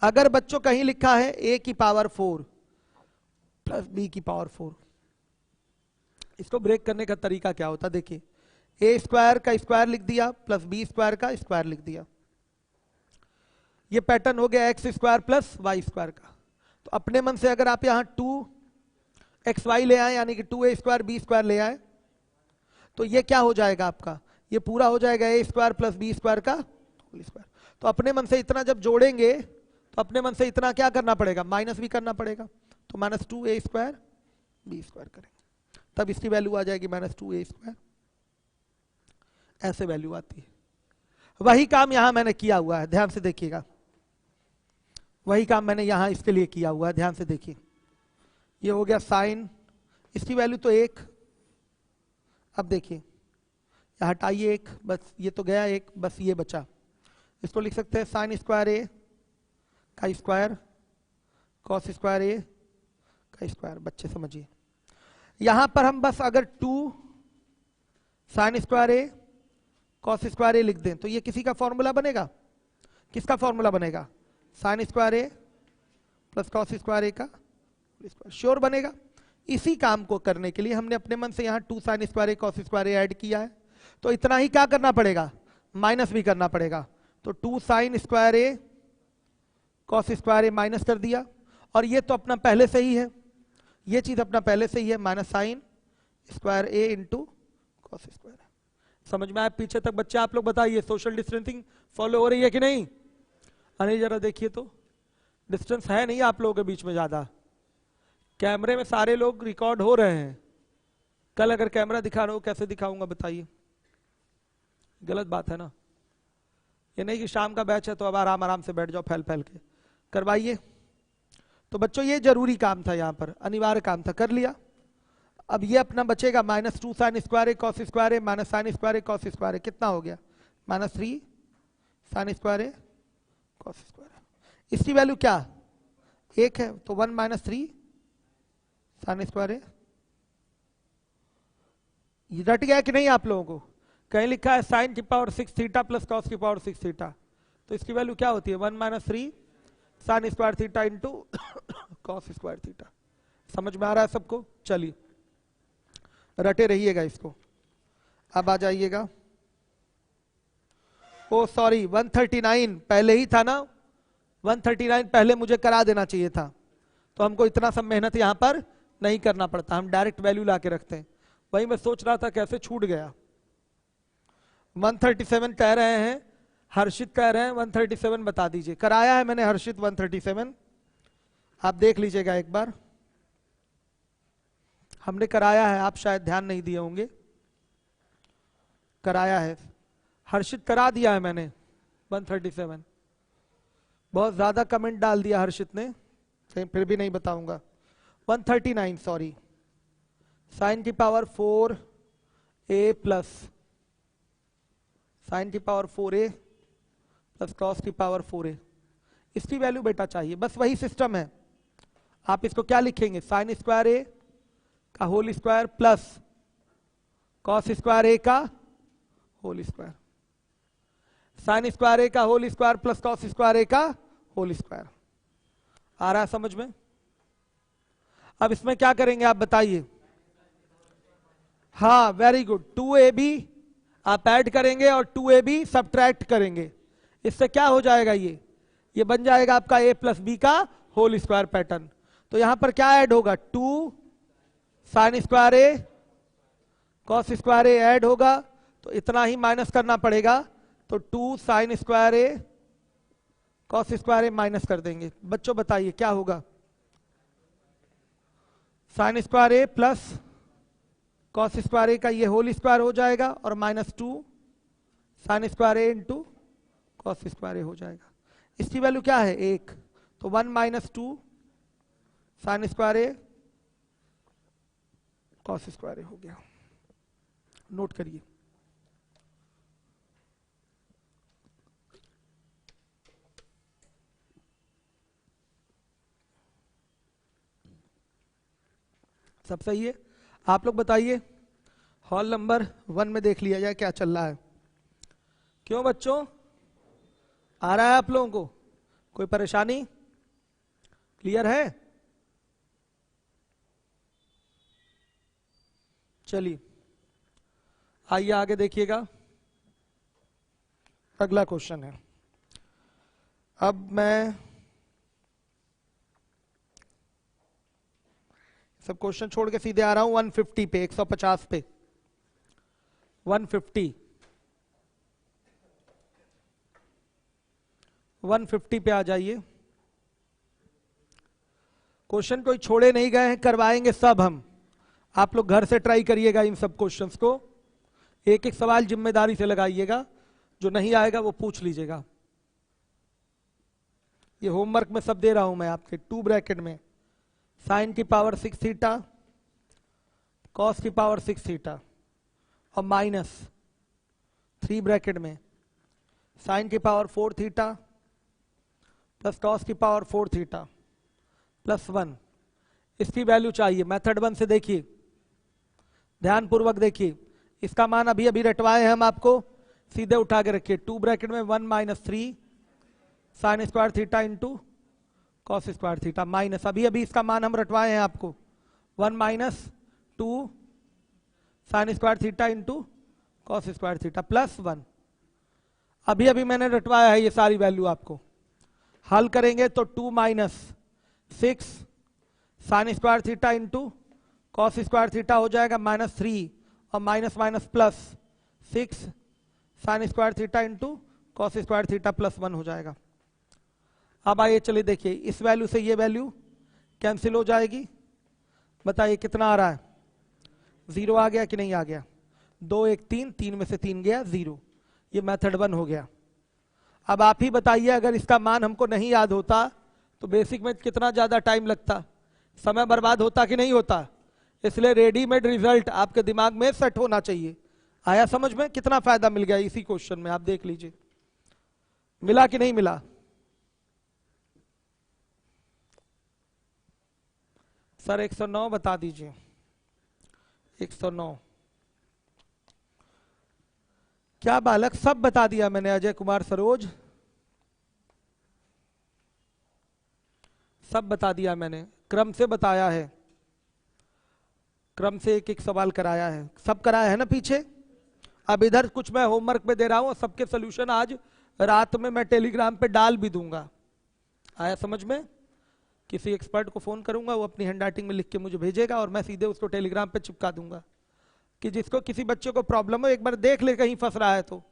अगर बच्चों कहीं लिखा है a की पावर 4 प्लस b की पावर 4, इसको ब्रेक करने का तरीका क्या होता है, देखिए ए स्क्वायर का स्क्वायर लिख दिया प्लस बी स्क्वायर का स्क्वायर लिख दिया, ये पैटर्न हो गया X square plus Y square का। तो अपने मन से अगर आप यहां 2xy ले आए यानी कि 2a स्क्वायर बी स्क्वायर ले आए तो ये क्या हो जाएगा आपका, ये पूरा हो जाएगा a square plus B square का होल स्क्वायर। तो अपने मन से इतना जब जोड़ेंगे तो अपने मन से इतना क्या करना पड़ेगा, माइनस भी करना पड़ेगा, तो -2a स्क्वायर बी स्क्वायर करेंगे, तब इसकी वैल्यू आ जाएगी -2a स्क्वायर, ऐसे वैल्यू आती है। वही काम यहां मैंने किया हुआ है, ध्यान से देखिएगा, वही काम मैंने यहां इसके लिए किया हुआ है, ध्यान से देखिए। ये हो गया साइन, इसकी वैल्यू तो 1, अब देखिए यहाँ हटाइए 1, बस ये तो गया 1, बस ये बचा, इसको लिख सकते हैं साइन स्क्वायर ए का स्क्वायर कॉस स्क्वायर ए का स्क्वायर, बच्चे समझिए। यहां पर हम बस अगर 2 sign square A cos square ए लिख दें तो ये किसी का फॉर्मूला बनेगा, किसका फॉर्मूला बनेगा, sign square A plus cos square A का स्क्वायर, श्योर बनेगा। इसी काम को करने के लिए हमने अपने मन से यहाँ 2 sign square A cos square A add किया है, तो इतना ही क्या करना पड़ेगा, माइनस भी करना पड़ेगा। तो 2 sign square A cos square A minus कर दिया, और ये तो अपना पहले से ही है, ये चीज अपना पहले से ही है, माइनस साइन स्क्वायर ए इंटू कॉस स्क्वायर। समझ में आया पीछे तक बच्चे, आप लोग बताइए सोशल डिस्टेंसिंग फॉलो हो रही है कि नहीं। अरे जरा देखिए तो डिस्टेंस है नहीं आप लोगों के बीच में ज्यादा, कैमरे में सारे लोग रिकॉर्ड हो रहे हैं, कल अगर कैमरा दिखा रहा हो कैसे दिखाऊंगा बताइए, गलत बात है ना। ये नहीं कि शाम का बैच है तो अब आराम आराम से बैठ जाओ फैल फैल के, करवाइए। तो बच्चों ये जरूरी काम था, यहाँ पर अनिवार्य काम था, कर लिया। अब ये अपना बचेगा -2 sign square A cos square A minus sine square A cos square ए, कितना हो गया -3 sign square A cos square ए। इसकी वैल्यू क्या 1 है, तो 1 - 3 साइन स्क्वायर ए। ये रट गया कि नहीं आप लोगों को, कहीं लिखा है साइन की पावर 6 थीटा प्लस कॉस की पावर 6 थीटा, तो इसकी वैल्यू क्या होती है 1 - 3 sine square theta into cos square theta. समझ में आ रहा है सबको, चलिए रटे रहिएगा इसको। अब आ जाइएगा, ओ सॉरी 139 पहले ही था ना, 139 पहले मुझे करा देना चाहिए था, तो हमको इतना सब मेहनत यहां पर नहीं करना पड़ता, हम डायरेक्ट वैल्यू ला के रखते हैं। वही मैं सोच रहा था कैसे छूट गया। 137 कह रहे हैं, हर्षित कह रहे हैं 137 बता दीजिए, कराया है मैंने हर्षित 137, आप देख लीजिएगा एक बार, हमने कराया है, आप शायद ध्यान नहीं दिए होंगे, कराया है, हर्षित करा दिया है मैंने 137। बहुत ज्यादा कमेंट डाल दिया हर्षित ने, फिर भी नहीं बताऊंगा। 139 सॉरी, साइन की पावर 4a प्लस साइन की पावर 4a प्लस कॉस की पावर 4a, इसकी वैल्यू बेटा चाहिए, बस वही सिस्टम है। आप इसको क्या लिखेंगे, साइन स्क्वायर ए का whole square plus cos square A का whole square, sine square A का whole square plus cos square A का होल स्क्वायर। आ रहा है समझ में। अब इसमें क्या करेंगे आप बताइए, हाँ वेरी गुड, 2ab आप ऐड करेंगे और 2ab सब्ट्रैक्ट करेंगे, इससे क्या हो जाएगा, ये बन जाएगा आपका a प्लस बी का होल स्क्वायर पैटर्न। तो यहां पर क्या ऐड होगा, 2 sign square A cos square A add होगा, तो इतना ही माइनस करना पड़ेगा, तो 2 sign square A cos square A minus कर देंगे। बच्चों बताइए क्या होगा, sign square A plus cos square A का ये होल स्क्वायर हो जाएगा और -2 साइन स्क्वायर ए इंटू कॉस स्क्वायर ए हो जाएगा। इसकी वैल्यू क्या है 1, तो 1 - 2 sign square A cos square हो गया, नोट करिए। सब सही है? आप लोग बताइए, हॉल नंबर 1 में देख लिया जाए क्या चल रहा है। क्यों बच्चों, आ रहा है आप लोगों को? कोई परेशानी? क्लियर है? चलिए आइए आगे देखिएगा, अगला क्वेश्चन है। अब मैं सब क्वेश्चन छोड़ के सीधे आ रहा हूं 150 पे, 150 पे, 150 पे आ जाइए। क्वेश्चन कोई छोड़े नहीं गए हैं, करवाएंगे सब हम। आप लोग घर से ट्राई करिएगा इन सब क्वेश्चंस को, एक एक सवाल जिम्मेदारी से लगाइएगा, जो नहीं आएगा वो पूछ लीजिएगा। ये होमवर्क में सब दे रहा हूं मैं आपके, 2 ब्रैकेट में साइन की पावर 6 थीटा, कॉस की पावर 6 थीटा, और माइनस 3 ब्रैकेट में साइन की पावर 4 थीटा प्लस कॉस की पावर 4 थीटा प्लस 1। इसकी वैल्यू चाहिए। मेथड 1 से देखिए, ध्यान पूर्वक देखिए, इसका मान अभी अभी रटवाए हम आपको, सीधे उठा के रखिए। 2 ब्रैकेट में 1 minus 3 sine square theta into cos square theta, minus अभी अभी इसका मान हम रटवाए हैं आपको, 1 minus 2 sine square theta into cos square theta plus 1। अभी अभी मैंने रटवाया है ये सारी वैल्यू आपको। हल करेंगे तो 2 minus 6 sine square theta into cos square theta हो जाएगा -3, और minus minus plus 6 sine square theta into cos square theta plus 1 हो जाएगा। अब आइए चलिए देखिए, इस वैल्यू से ये वैल्यू कैंसिल हो जाएगी। बताइए कितना आ रहा है? 0 आ गया कि नहीं आ गया? 2 1 3, 3 में से 3 गया 0। ये मेथड 1 हो गया। अब आप ही बताइए, अगर इसका मान हमको नहीं याद होता तो बेसिक में कितना ज्यादा टाइम लगता, समय बर्बाद होता कि नहीं होता? इसलिए रेडीमेड रिजल्ट आपके दिमाग में सेट होना चाहिए। आया समझ में? कितना फायदा मिल गया इसी क्वेश्चन में, आप देख लीजिए। मिला कि नहीं मिला? सर 109 बता दीजिए। 109 क्या बालक? सब बता दिया मैंने। अजय कुमार सरोज, सब बता दिया मैंने, क्रम से बताया है, क्रम से एक एक सवाल कराया है, सब कराया है ना पीछे। अब इधर कुछ मैं होमवर्क पे दे रहा हूं, सबके सोल्यूशन आज रात में मैं टेलीग्राम पे डाल भी दूंगा। आया समझ में? किसी एक्सपर्ट को फोन करूंगा, वो अपनी हैंडराइटिंग में लिख के मुझे भेजेगा और मैं सीधे उसको टेलीग्राम पे चिपका दूंगा, कि जिसको किसी बच्चे को प्रॉब्लम हो एक बार देख ले, कहीं फंस रहा है तो।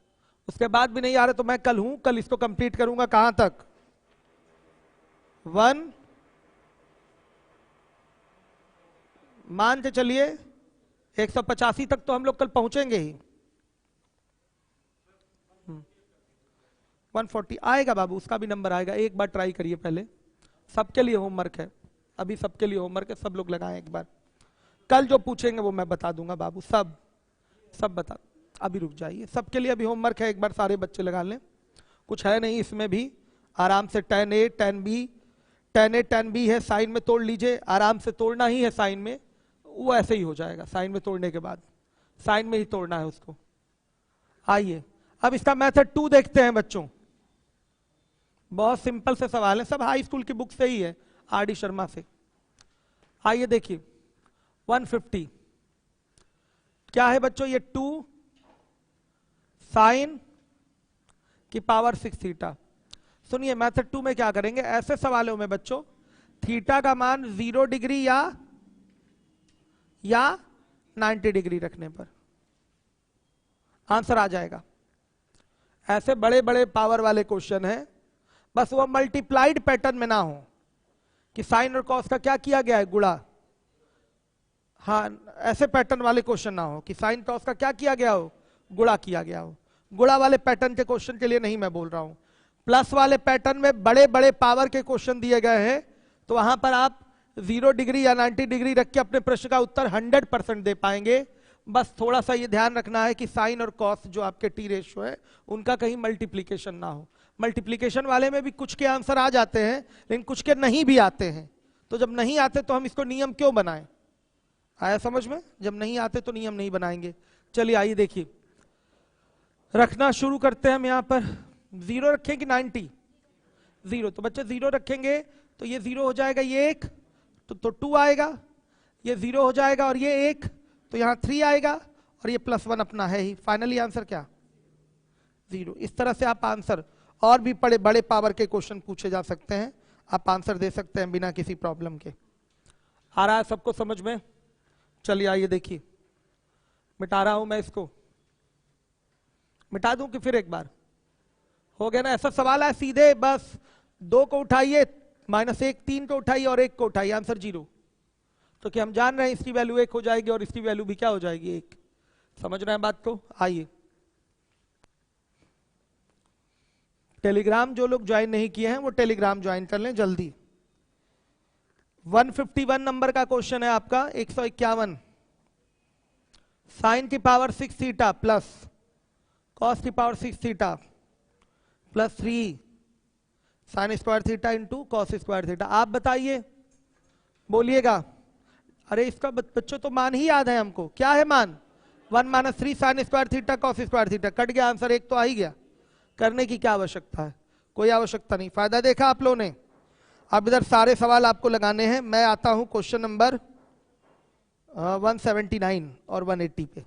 उसके बाद भी नहीं आ रहा तो मैं कल हूं, कल इसको कंप्लीट करूंगा। कहां तक? 1 मान के चलिए 185 तक तो हम लोग कल पहुंचेंगे ही। 140 आएगा बाबू, उसका भी नंबर आएगा। एक बार ट्राई करिए पहले, सबके लिए होमवर्क है, अभी सबके लिए होमवर्क है, सब लोग लगाएं एक बार। कल जो पूछेंगे वो मैं बता दूंगा बाबू, सब बता। अभी रुक जाइए, सबके लिए अभी होमवर्क है, एक बार सारे बच्चे लगा लें। कुछ है नहीं इसमें भी, आराम से tan A tan B, tan A tan B है, साइन में तोड़ लीजिए, आराम से तोड़ना ही है साइन में, वो ऐसे ही हो जाएगा। साइन में तोड़ने के बाद साइन में ही तोड़ना है उसको। आइए अब इसका मेथड 2 देखते हैं बच्चों। बहुत सिंपल से सवाल है, सब हाई स्कूल की बुक से ही है, RD शर्मा से। आइए देखिए 150 क्या है बच्चों? ये 2 साइन की पावर 6 थीटा। सुनिए मेथड 2 में क्या करेंगे, ऐसे सवालों में बच्चों थीटा का मान 0 डिग्री या 90 डिग्री रखने पर आंसर आ जाएगा। ऐसे बड़े बड़े पावर वाले क्वेश्चन है, बस वो मल्टीप्लाइड पैटर्न में ना हो कि साइन और कॉस का क्या किया गया है, गुणा। हाँ, ऐसे पैटर्न वाले क्वेश्चन ना हो कि साइन कॉस का क्या किया गया हो, गुणा किया गया हो। गुणा वाले पैटर्न के क्वेश्चन के लिए नहीं मैं बोल रहा हूं। प्लस वाले पैटर्न में बड़े बड़े पावर के क्वेश्चन दिए गए हैं तो वहां पर आप 0 डिग्री या 90 डिग्री रख के अपने प्रश्न का उत्तर 100% दे पाएंगे। बस थोड़ा सा ये ध्यान रखना है कि साइन और कॉस जो आपके टी रेशियो है उनका कहीं मल्टीप्लीकेशन ना हो। मल्टीप्लीकेशन वाले में भी कुछ के आंसर आ जाते हैं लेकिन कुछ के नहीं भी आते हैं, तो जब नहीं आते तो हम इसको नियम क्यों बनाएं? आया समझ में? जब नहीं आते तो नियम नहीं बनाएंगे। चलिए आइए देखिए, रखना शुरू करते हैं हम। यहाँ पर 0 रखें कि 90? 0। तो बच्चे 0 रखेंगे तो ये 0 हो जाएगा, ये 1 तो 2 आएगा, ये 0 हो जाएगा और ये 1 तो यहाँ 3 आएगा और ये +1 अपना है ही। फाइनली आंसर क्या? 0। इस तरह से आप आंसर, और भी बड़े बड़े पावर के क्वेश्चन पूछे जा सकते हैं, आप आंसर दे सकते हैं बिना किसी प्रॉब्लम के। आ रहा है सबको समझ में? चलिए आइए देखिए, मिटा रहा हूं मैं इसको, मिटा दूं कि फिर एक बार? हो गया ना? ऐसा सवाल है सीधे, बस 2 को उठाइए, -1, 3 को उठाइए और 1 को उठाइए, आंसर 0। तो क्या हम जान रहे हैं इसकी वैल्यू 1 हो जाएगी और इसकी वैल्यू भी क्या हो जाएगी? 1। समझ रहे हैं बात को? आइए, टेलीग्राम जो लोग ज्वाइन नहीं किए हैं वो टेलीग्राम ज्वाइन कर लें जल्दी। 151 नंबर का क्वेश्चन है आपका, 151। साइन की पावर 6 थीटा प्लस कॉस की power 6 theta plus 3 sine square theta into cos square theta. आप बताइए, बोलिएगा। अरे इसका बच्चों तो मान ही याद है हमको। क्या है मान? 1 - 3 sine square theta cos square theta. Cut गया आंसर, 1 तो आ ही गया। करने की क्या आवश्यकता है? कोई आवश्यकता नहीं। फायदा देखा आप लोगों ने? अब इधर सारे सवाल आपको लगाने हैं। मैं आता हूं क्वेश्चन नंबर 179 और 180 पे।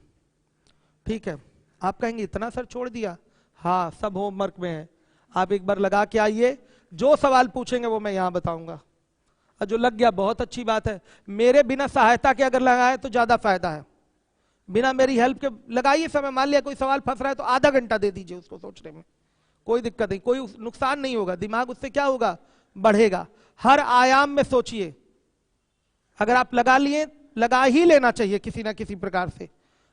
ठीक है, आप कहेंगे इतना सर छोड़ दिया? हाँ, सब होमवर्क में है, आप एक बार लगा के आइए। जो सवाल पूछेंगे वो मैं यहाँ बताऊंगा, और जो लग गया बहुत अच्छी बात है। मेरे बिना सहायता के अगर लगाए तो ज्यादा फायदा है। बिना मेरी हेल्प के लगाइए समय। मान लिया कोई सवाल फंस रहा है तो आधा घंटा दे दीजिए उसको सोचने में, कोई दिक्कत नहीं, कोई नुकसान नहीं होगा। दिमाग उससे क्या होगा? बढ़ेगा। हर आयाम में सोचिए। अगर आप लगा लिए, लगा ही लेना चाहिए किसी ना किसी प्रकार से।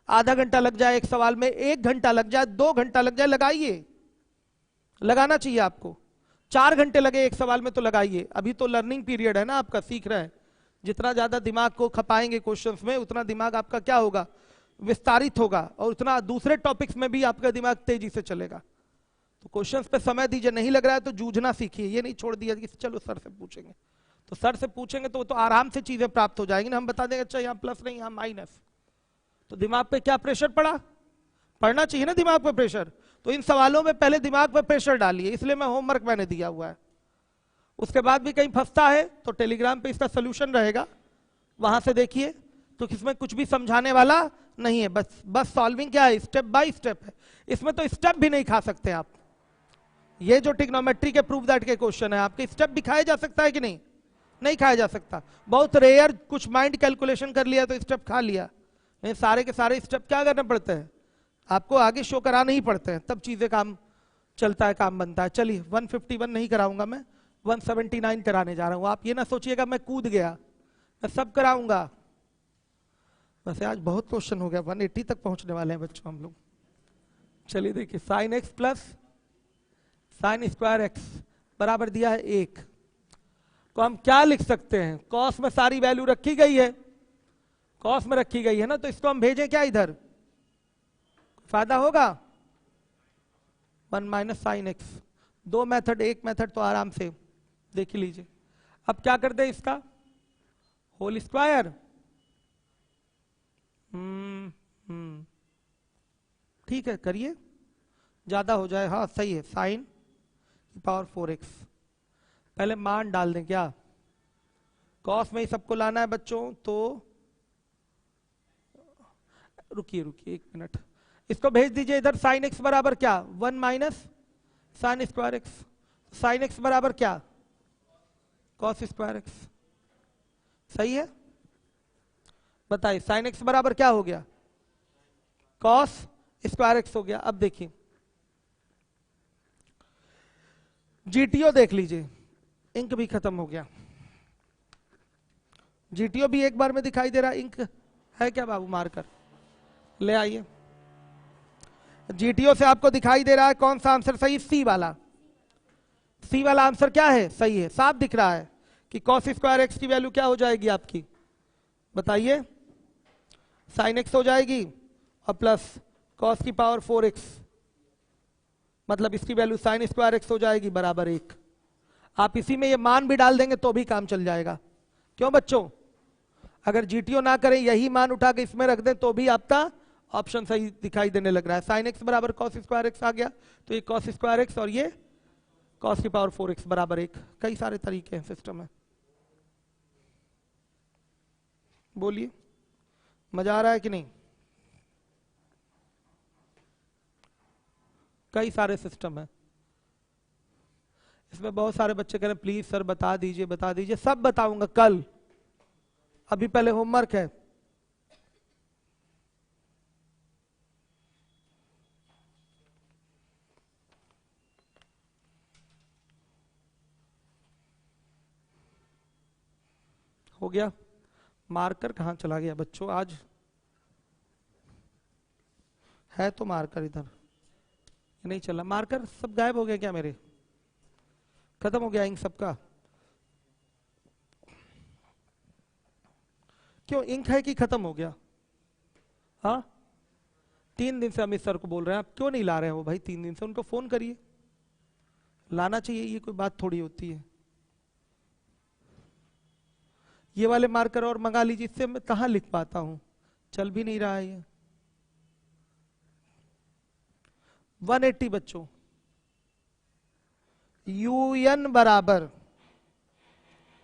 आधा घंटा लग जाए एक सवाल में, 1 घंटा लग जाए, 2 घंटा लग जाए, लगाइए। लगाना चाहिए आपको। 4 घंटे लगे एक सवाल में तो लगाइए। अभी तो लर्निंग पीरियड है ना आपका, सीख रहे हैं। जितना ज्यादा दिमाग को खपाएंगे क्वेश्चंस में, उतना दिमाग आपका क्या होगा? विस्तारित होगा, और उतना दूसरे टॉपिक्स में भी आपका दिमाग तेजी से चलेगा। तो क्वेश्चंस पे समय दीजिए। नहीं लग रहा है तो जूझना सीखिए। ये नहीं छोड़ दिया कि चलो सर से पूछेंगे, तो सर से पूछेंगे तो आराम से चीजें प्राप्त हो जाएंगी ना। हम बता देंगे अच्छा यहाँ प्लस नहीं, यहाँ माइनस, तो दिमाग पे क्या प्रेशर पड़ा? पढ़ना चाहिए ना दिमाग पे प्रेशर। तो इन सवालों में पहले दिमाग पे प्रेशर डालिए, इसलिए मैं होमवर्क मैंने दिया हुआ है। उसके बाद भी कहीं फंसता है तो टेलीग्राम पे इसका सोल्यूशन रहेगा, वहां से देखिए। तो इसमें कुछ भी समझाने वाला नहीं है, बस सॉल्विंग क्या है? स्टेप बाय स्टेप है। इसमें तो स्टेप भी नहीं खा सकते आप। ये जो ट्रिग्नोमेट्री के प्रूफ दैट के क्वेश्चन है, आपके स्टेप भी खाया जा सकता है कि नहीं? नहीं खाया जा सकता। बहुत रेयर कुछ माइंड कैलकुलेशन कर लिया तो स्टेप खा लिया, नहीं सारे के सारे स्टेप क्या करने पड़ते हैं? आपको आगे शो कराने ही पड़ते हैं, तब चीजें काम चलता है, काम बनता है। चलिए 151 नहीं कराऊंगा मैं, 179 कराने जा रहा हूं। आप ये ना सोचिएगा मैं कूद गया, मैं सब कराऊंगा। वैसे आज बहुत क्वेश्चन हो गया, 180 तक पहुंचने वाले हैं बच्चों हम लोग। चलिए देखिए, sine x plus sine square x बराबर दिया है 1, तो हम क्या लिख सकते हैं? कॉस में सारी वैल्यू रखी गई है, कॉस में रखी गई है ना, तो इसको हम भेजें क्या इधर? फायदा होगा? 1 - साइन एक्स। 2 मेथड, एक मेथड तो आराम से देख लीजिए। अब क्या कर दे इसका? Whole square. ठीक है, करिए, ज्यादा हो जाए। हाँ सही है, साइन की पावर 4x। पहले मान डाल दें क्या? कॉस में ही सबको लाना है बच्चों, तो रुकिए 1 मिनट, इसको भेज दीजिए इधर। साइन एक्स बराबर क्या? 1 - sine square x. Sine x बराबर क्या? Cos square x. सही है? बताइए, साइन एक्स बराबर क्या हो गया? कॉस स्क्वायर एक्स हो गया। अब देखिए जीटीओ देख लीजिए, इंक भी खत्म हो गया। जीटीओ भी एक बार में दिखाई दे रहा। इंक है क्या बाबू? मार्कर ले आइए। जीटीओ से आपको दिखाई दे रहा है कौन सा आंसर सही? सी वाला। सी वाला आंसर क्या है? सही है, साफ दिख रहा है कि कॉस स्क्वायर एक्स की वैल्यू क्या हो जाएगी आपकी, बताइए, साइन एक्स हो जाएगी और प्लस कॉस की पावर 4x, मतलब इसकी वैल्यू साइन स्क्वायर एक्स हो जाएगी बराबर 1। आप इसी में ये मान भी डाल देंगे तो भी काम चल जाएगा। क्यों बच्चों, अगर जीटीओ ना करें यही मान उठा के इसमें रख दें तो भी आपका ऑप्शन सही दिखाई देने लग रहा है। साइन एक्स बराबर कॉस स्क्वायर एक्स आ गया, तो ये कॉस स्क्वायर एक्स और ये कॉस की पावर 4x बराबर 1। कई सारे तरीके हैं, सिस्टम है। बोलिए, मजा आ रहा है कि नहीं? कई सारे सिस्टम है इसमें। बहुत सारे बच्चे कह रहे हैं प्लीज सर बता दीजिए बता दीजिए। सब बताऊंगा कल, अभी पहले होमवर्क है। हो गया? मार्कर कहाँ चला गया बच्चों? आज है तो मार्कर इधर नहीं चला। मार्कर सब गायब हो गया क्या मेरे? खत्म हो गया इंक सबका? क्यों, इंक है कि खत्म हो गया? हाँ, 3 दिन से अमित सर को बोल रहे हैं, आप क्यों नहीं ला रहे हैं वो भाई? 3 दिन से उनको फोन करिए, लाना चाहिए, ये कोई बात थोड़ी होती है। ये वाले मार्कर और मंगा लीजिए, इससे मैं कहां लिख पाता हूं, चल भी नहीं रहा है ये। 180 बच्चों, un बराबर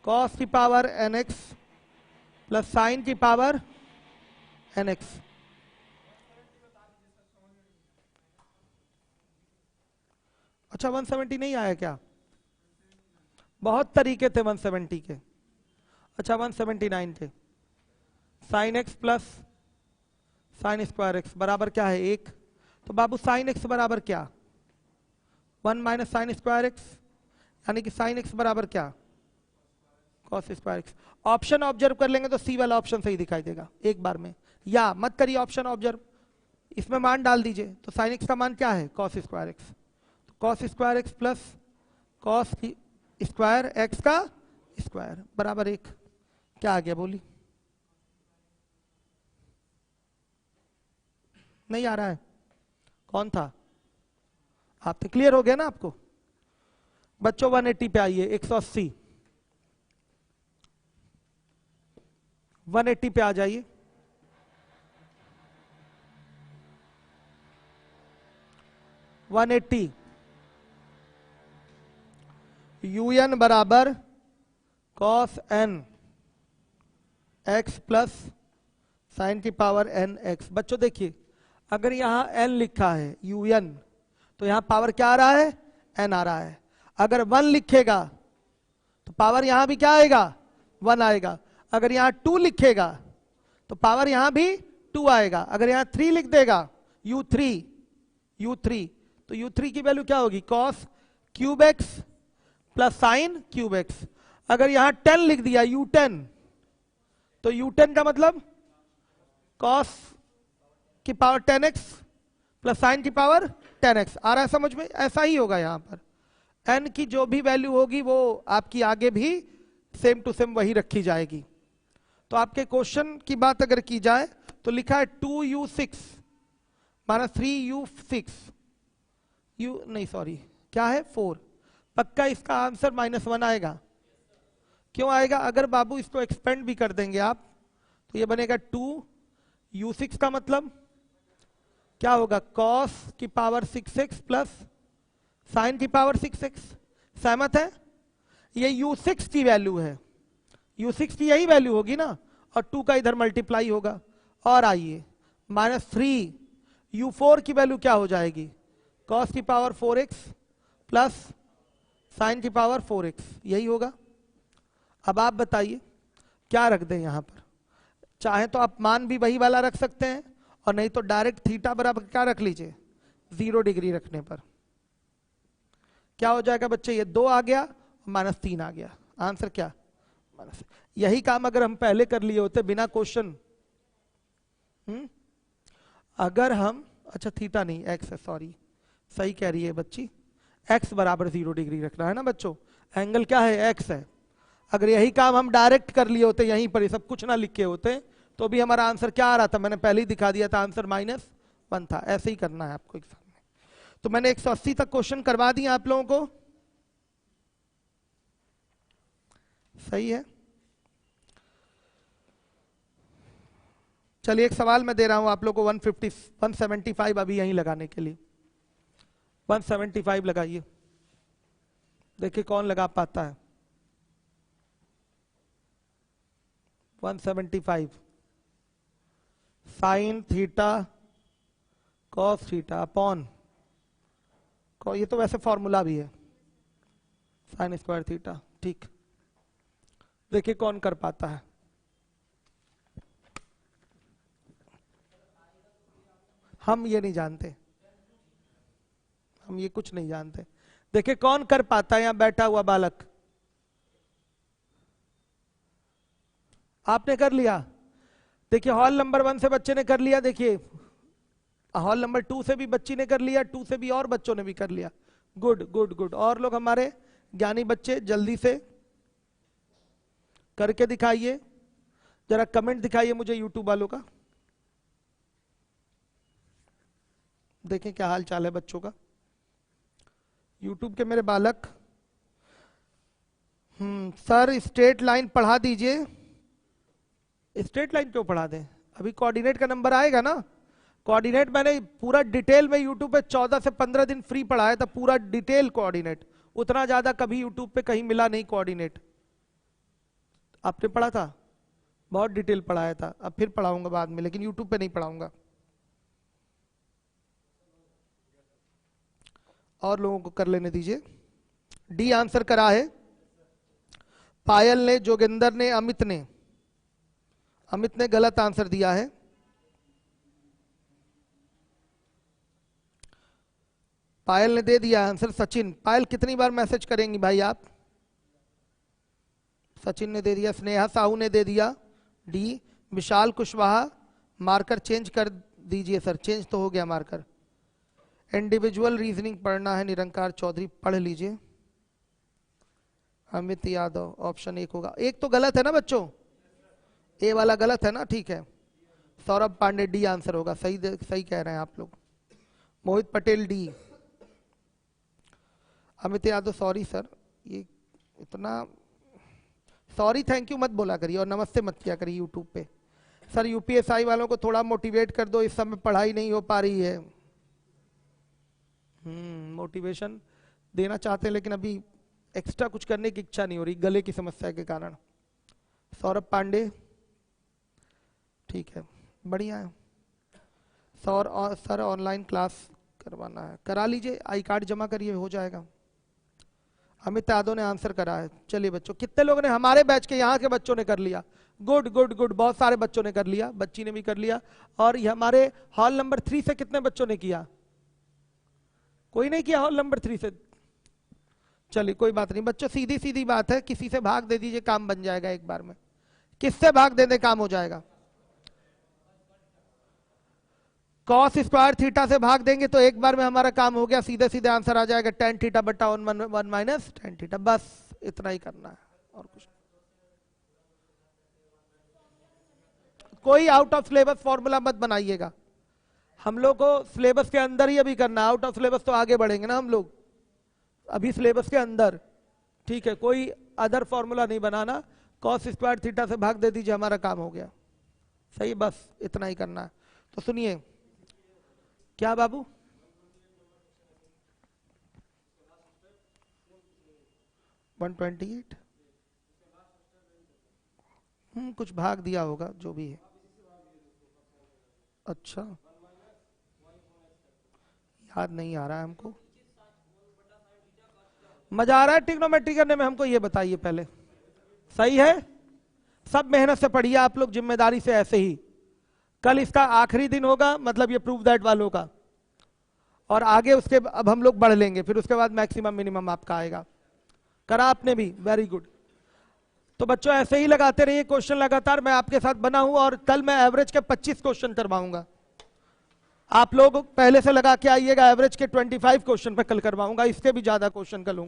कॉस की पावर nx प्लस साइन की पावर nx। अच्छा 170 नहीं आया क्या? बहुत तरीके थे 170 के। अच्छा 179 थे। Sine x plus sine square x बराबर क्या है? 1। तो बाबू साइन एक्स बराबर क्या? 1 माइनस साइन स्क्वायर एक्स, यानी कि साइन एक्स बराबर क्या? Cos square x. Option observe कर लेंगे तो सी वाला ऑप्शन सही दिखाई देगा एक बार में। या मत करिए ऑप्शन ऑब्जर्व, इसमें मान डाल दीजिए। तो साइन एक्स का मान क्या है? Cos square X. तो cos square X plus cos square X का स्क्वायर बराबर 1। क्या आ गया बोली? नहीं आ रहा है? कौन था? आप तो क्लियर हो गया ना आपको? बच्चों 180 पे आइए, 180 180 पे आ जाइए। un बराबर cos n x plus sign की पावर n x। बच्चों देखिए, अगर यहां n लिखा है un, तो यहां पावर क्या आ रहा है? n आ रहा है। अगर 1 लिखेगा तो पावर यहां भी क्या आएगा? 1 आएगा। अगर यहां 2 लिखेगा तो पावर यहां भी 2 आएगा। अगर यहां 3 लिख देगा u3 तो u3 की वैल्यू क्या होगी? Cos cube x plus sine cube x. अगर यहां 10 लिख दिया u10 तो u10 का मतलब कॉस की पावर 10x प्लस साइन की पावर 10x। आ रहा है समझ में? ऐसा ही होगा यहां पर। n की जो भी वैल्यू होगी वो आपकी आगे भी सेम टू सेम वही रखी जाएगी। तो आपके क्वेश्चन की बात अगर की जाए तो लिखा है 2u6 माइनस 3u6 नहीं सॉरी क्या है? 4। पक्का इसका आंसर -1 आएगा। क्यों आएगा? अगर बाबू इसको एक्सपेंड भी कर देंगे आप तो ये बनेगा 2u6 का मतलब क्या होगा? कॉस की पावर 6x प्लस साइन की पावर 6x। सहमत है? ये u6 की वैल्यू है, u6 की यही वैल्यू होगी ना, और 2 का इधर मल्टीप्लाई होगा। और आइए -3 u4 की वैल्यू क्या हो जाएगी? कॉस की पावर 4x प्लस साइन की पावर 4x, यही होगा। अब आप बताइए क्या रख दें यहां पर? चाहे तो आप मान भी वही वाला रख सकते हैं, और नहीं तो डायरेक्ट थीटा बराबर क्या रख लीजिए? 0 डिग्री रखने पर क्या हो जाएगा बच्चे? ये 2 आ गया, -3 आ गया। आंसर क्या? यही काम अगर हम पहले कर लिए होते बिना क्वेश्चन। अगर हम, अच्छा थीटा नहीं एक्स है, सॉरी, सही कह रही है बच्ची, एक्स बराबर 0 डिग्री रखना है ना बच्चों। एंगल क्या है? एक्स है। अगर यही काम हम डायरेक्ट कर लिए होते यहीं पर, ये सब कुछ ना लिखे होते, तो भी हमारा आंसर क्या आ रहा था, मैंने पहले ही दिखा दिया था, आंसर -1 था। ऐसे ही करना है आपको एग्जाम में। तो मैंने 180 तक क्वेश्चन करवा दिए आप लोगों को, सही है। चलिए एक सवाल मैं दे रहा हूं आप लोग को 175 अभी यहीं लगाने के लिए। 175 लगाइए, देखिए कौन लगा पाता है। 175 sine theta cos theta upon, ये तो वैसे फॉर्मूला भी है, साइन स्क्वायर थीटा। ठीक, देखिए कौन कर पाता है। हम ये नहीं जानते, हम ये कुछ नहीं जानते। देखिए कौन कर पाता है, यहां बैठा हुआ बालक। आपने कर लिया, देखिए हॉल नंबर 1 से बच्चे ने कर लिया, देखिए हॉल नंबर 2 से भी बच्ची ने कर लिया, 2 से भी और बच्चों ने भी कर लिया। Good good good. और लोग हमारे ज्ञानी बच्चे जल्दी से करके दिखाइए, जरा कमेंट दिखाइए मुझे यूट्यूब वालों का, देखें क्या हाल चाल है बच्चों का। यूट्यूब के मेरे बालक, सर स्ट्रेट लाइन पढ़ा दीजिए। स्ट्रेट लाइन क्यों पढ़ा दें, अभी कोऑर्डिनेट का नंबर आएगा ना। कोऑर्डिनेट मैंने पूरा डिटेल में यूट्यूब पे 14 से 15 दिन फ्री पढ़ाया था, पूरा डिटेल कोऑर्डिनेट। उतना ज्यादा कभी यूट्यूब पे कहीं मिला नहीं कोऑर्डिनेट। आपने पढ़ा था, बहुत डिटेल पढ़ाया था। अब फिर पढ़ाऊंगा बाद में, लेकिन यूट्यूब पे नहीं पढ़ाऊंगा। और लोगों को कर लेने दीजिए। डी आंसर करा है पायल ने, जोगिंदर ने, अमित ने। अमित ने गलत आंसर दिया है। पायल ने दे दिया आंसर। सचिन, पायल कितनी बार मैसेज करेंगी भाई आप। सचिन ने दे दिया, स्नेहा साहू ने दे दिया डी। विशाल कुशवाहा, मार्कर चेंज कर दीजिए सर। चेंज तो हो गया मार्कर। इंडिविजुअल रीजनिंग पढ़ना है, निरंकार चौधरी, पढ़ लीजिए। अमित यादव, ऑप्शन 1 होगा। 1 तो गलत है ना बच्चों, ए वाला गलत है ना, ठीक है। सौरभ पांडे, डी आंसर होगा। सही सही कह रहे हैं आप लोग। Mohit Patel D. Amit Yadav, sorry sir, ये इतना सॉरी थैंक यू मत बोला करिए, और नमस्ते मत किया करिए यूट्यूब पे। सर यूपीएसआई वालों को थोड़ा मोटिवेट कर दो, इस समय पढ़ाई नहीं हो पा रही है। मोटिवेशन देना चाहते हैं, लेकिन अभी एक्स्ट्रा कुछ करने की इच्छा नहीं हो रही गले की समस्या के कारण। सौरभ पांडे, ठीक है, बढ़िया है। सर ऑनलाइन क्लास करवाना है, करा लीजिए, आई कार्ड जमा करिए, हो जाएगा। अमित यादव ने आंसर करा है। चलिए बच्चों, कितने लोगों ने, हमारे बैच के यहाँ के बच्चों ने कर लिया। गुड गुड गुड, बहुत सारे बच्चों ने कर लिया, बच्ची ने भी कर लिया। और ये हमारे हॉल नंबर 3 से कितने बच्चों ने किया। कोई नहीं किया हॉल नंबर 3 से। चलिए कोई बात नहीं बच्चों, सीधी सीधी बात है, किसी से भाग दे दीजिए, काम बन जाएगा एक बार में। किससे भाग देने काम हो जाएगा। कॉस स्क्वायर थीटा से भाग देंगे तो एक बार में हमारा काम हो गया, सीधे सीधे आंसर आ जाएगा tan थीटा बटा 1 माइनस tan थीटा। बस इतना ही करना है, और कुछ। कोई आउट ऑफ सिलेबस फॉर्मूला मत बनाइएगा, हम लोग को सिलेबस के अंदर ही अभी करना है। आउट ऑफ सिलेबस तो आगे बढ़ेंगे ना हम लोग, अभी सिलेबस के अंदर, ठीक है। कोई अदर फॉर्मूला नहीं बनाना, कॉस स्क्वायर थीटा से भाग दे दीजिए, हमारा काम हो गया। सही, बस इतना ही करना है। तो सुनिए, क्या बाबू, $128, कुछ भाग दिया होगा जो भी है। अच्छा, याद नहीं आ रहा है हमको। मजा आ रहा है ट्रिग्नोमेट्री करने में, हमको ये बताइए पहले। सही है, सब मेहनत से पढ़िए आप लोग, जिम्मेदारी से ऐसे ही। कल इसका आखिरी दिन होगा, मतलब ये प्रूव दैट वालों का, और आगे उसके अब हम लोग बढ़ लेंगे, फिर उसके बाद मैक्सिमम मिनिमम आपका आएगा। करा आपने भी, वेरी गुड। तो बच्चों ऐसे ही लगाते रहिए क्वेश्चन लगातार, मैं आपके साथ बना हूं, और कल मैं एवरेज के 25 क्वेश्चन करवाऊंगा। आप लोग पहले से लगा के आइएगा, एवरेज के 25 क्वेश्चन पे कल करवाऊंगा, इससे भी ज्यादा क्वेश्चन कल होंगे।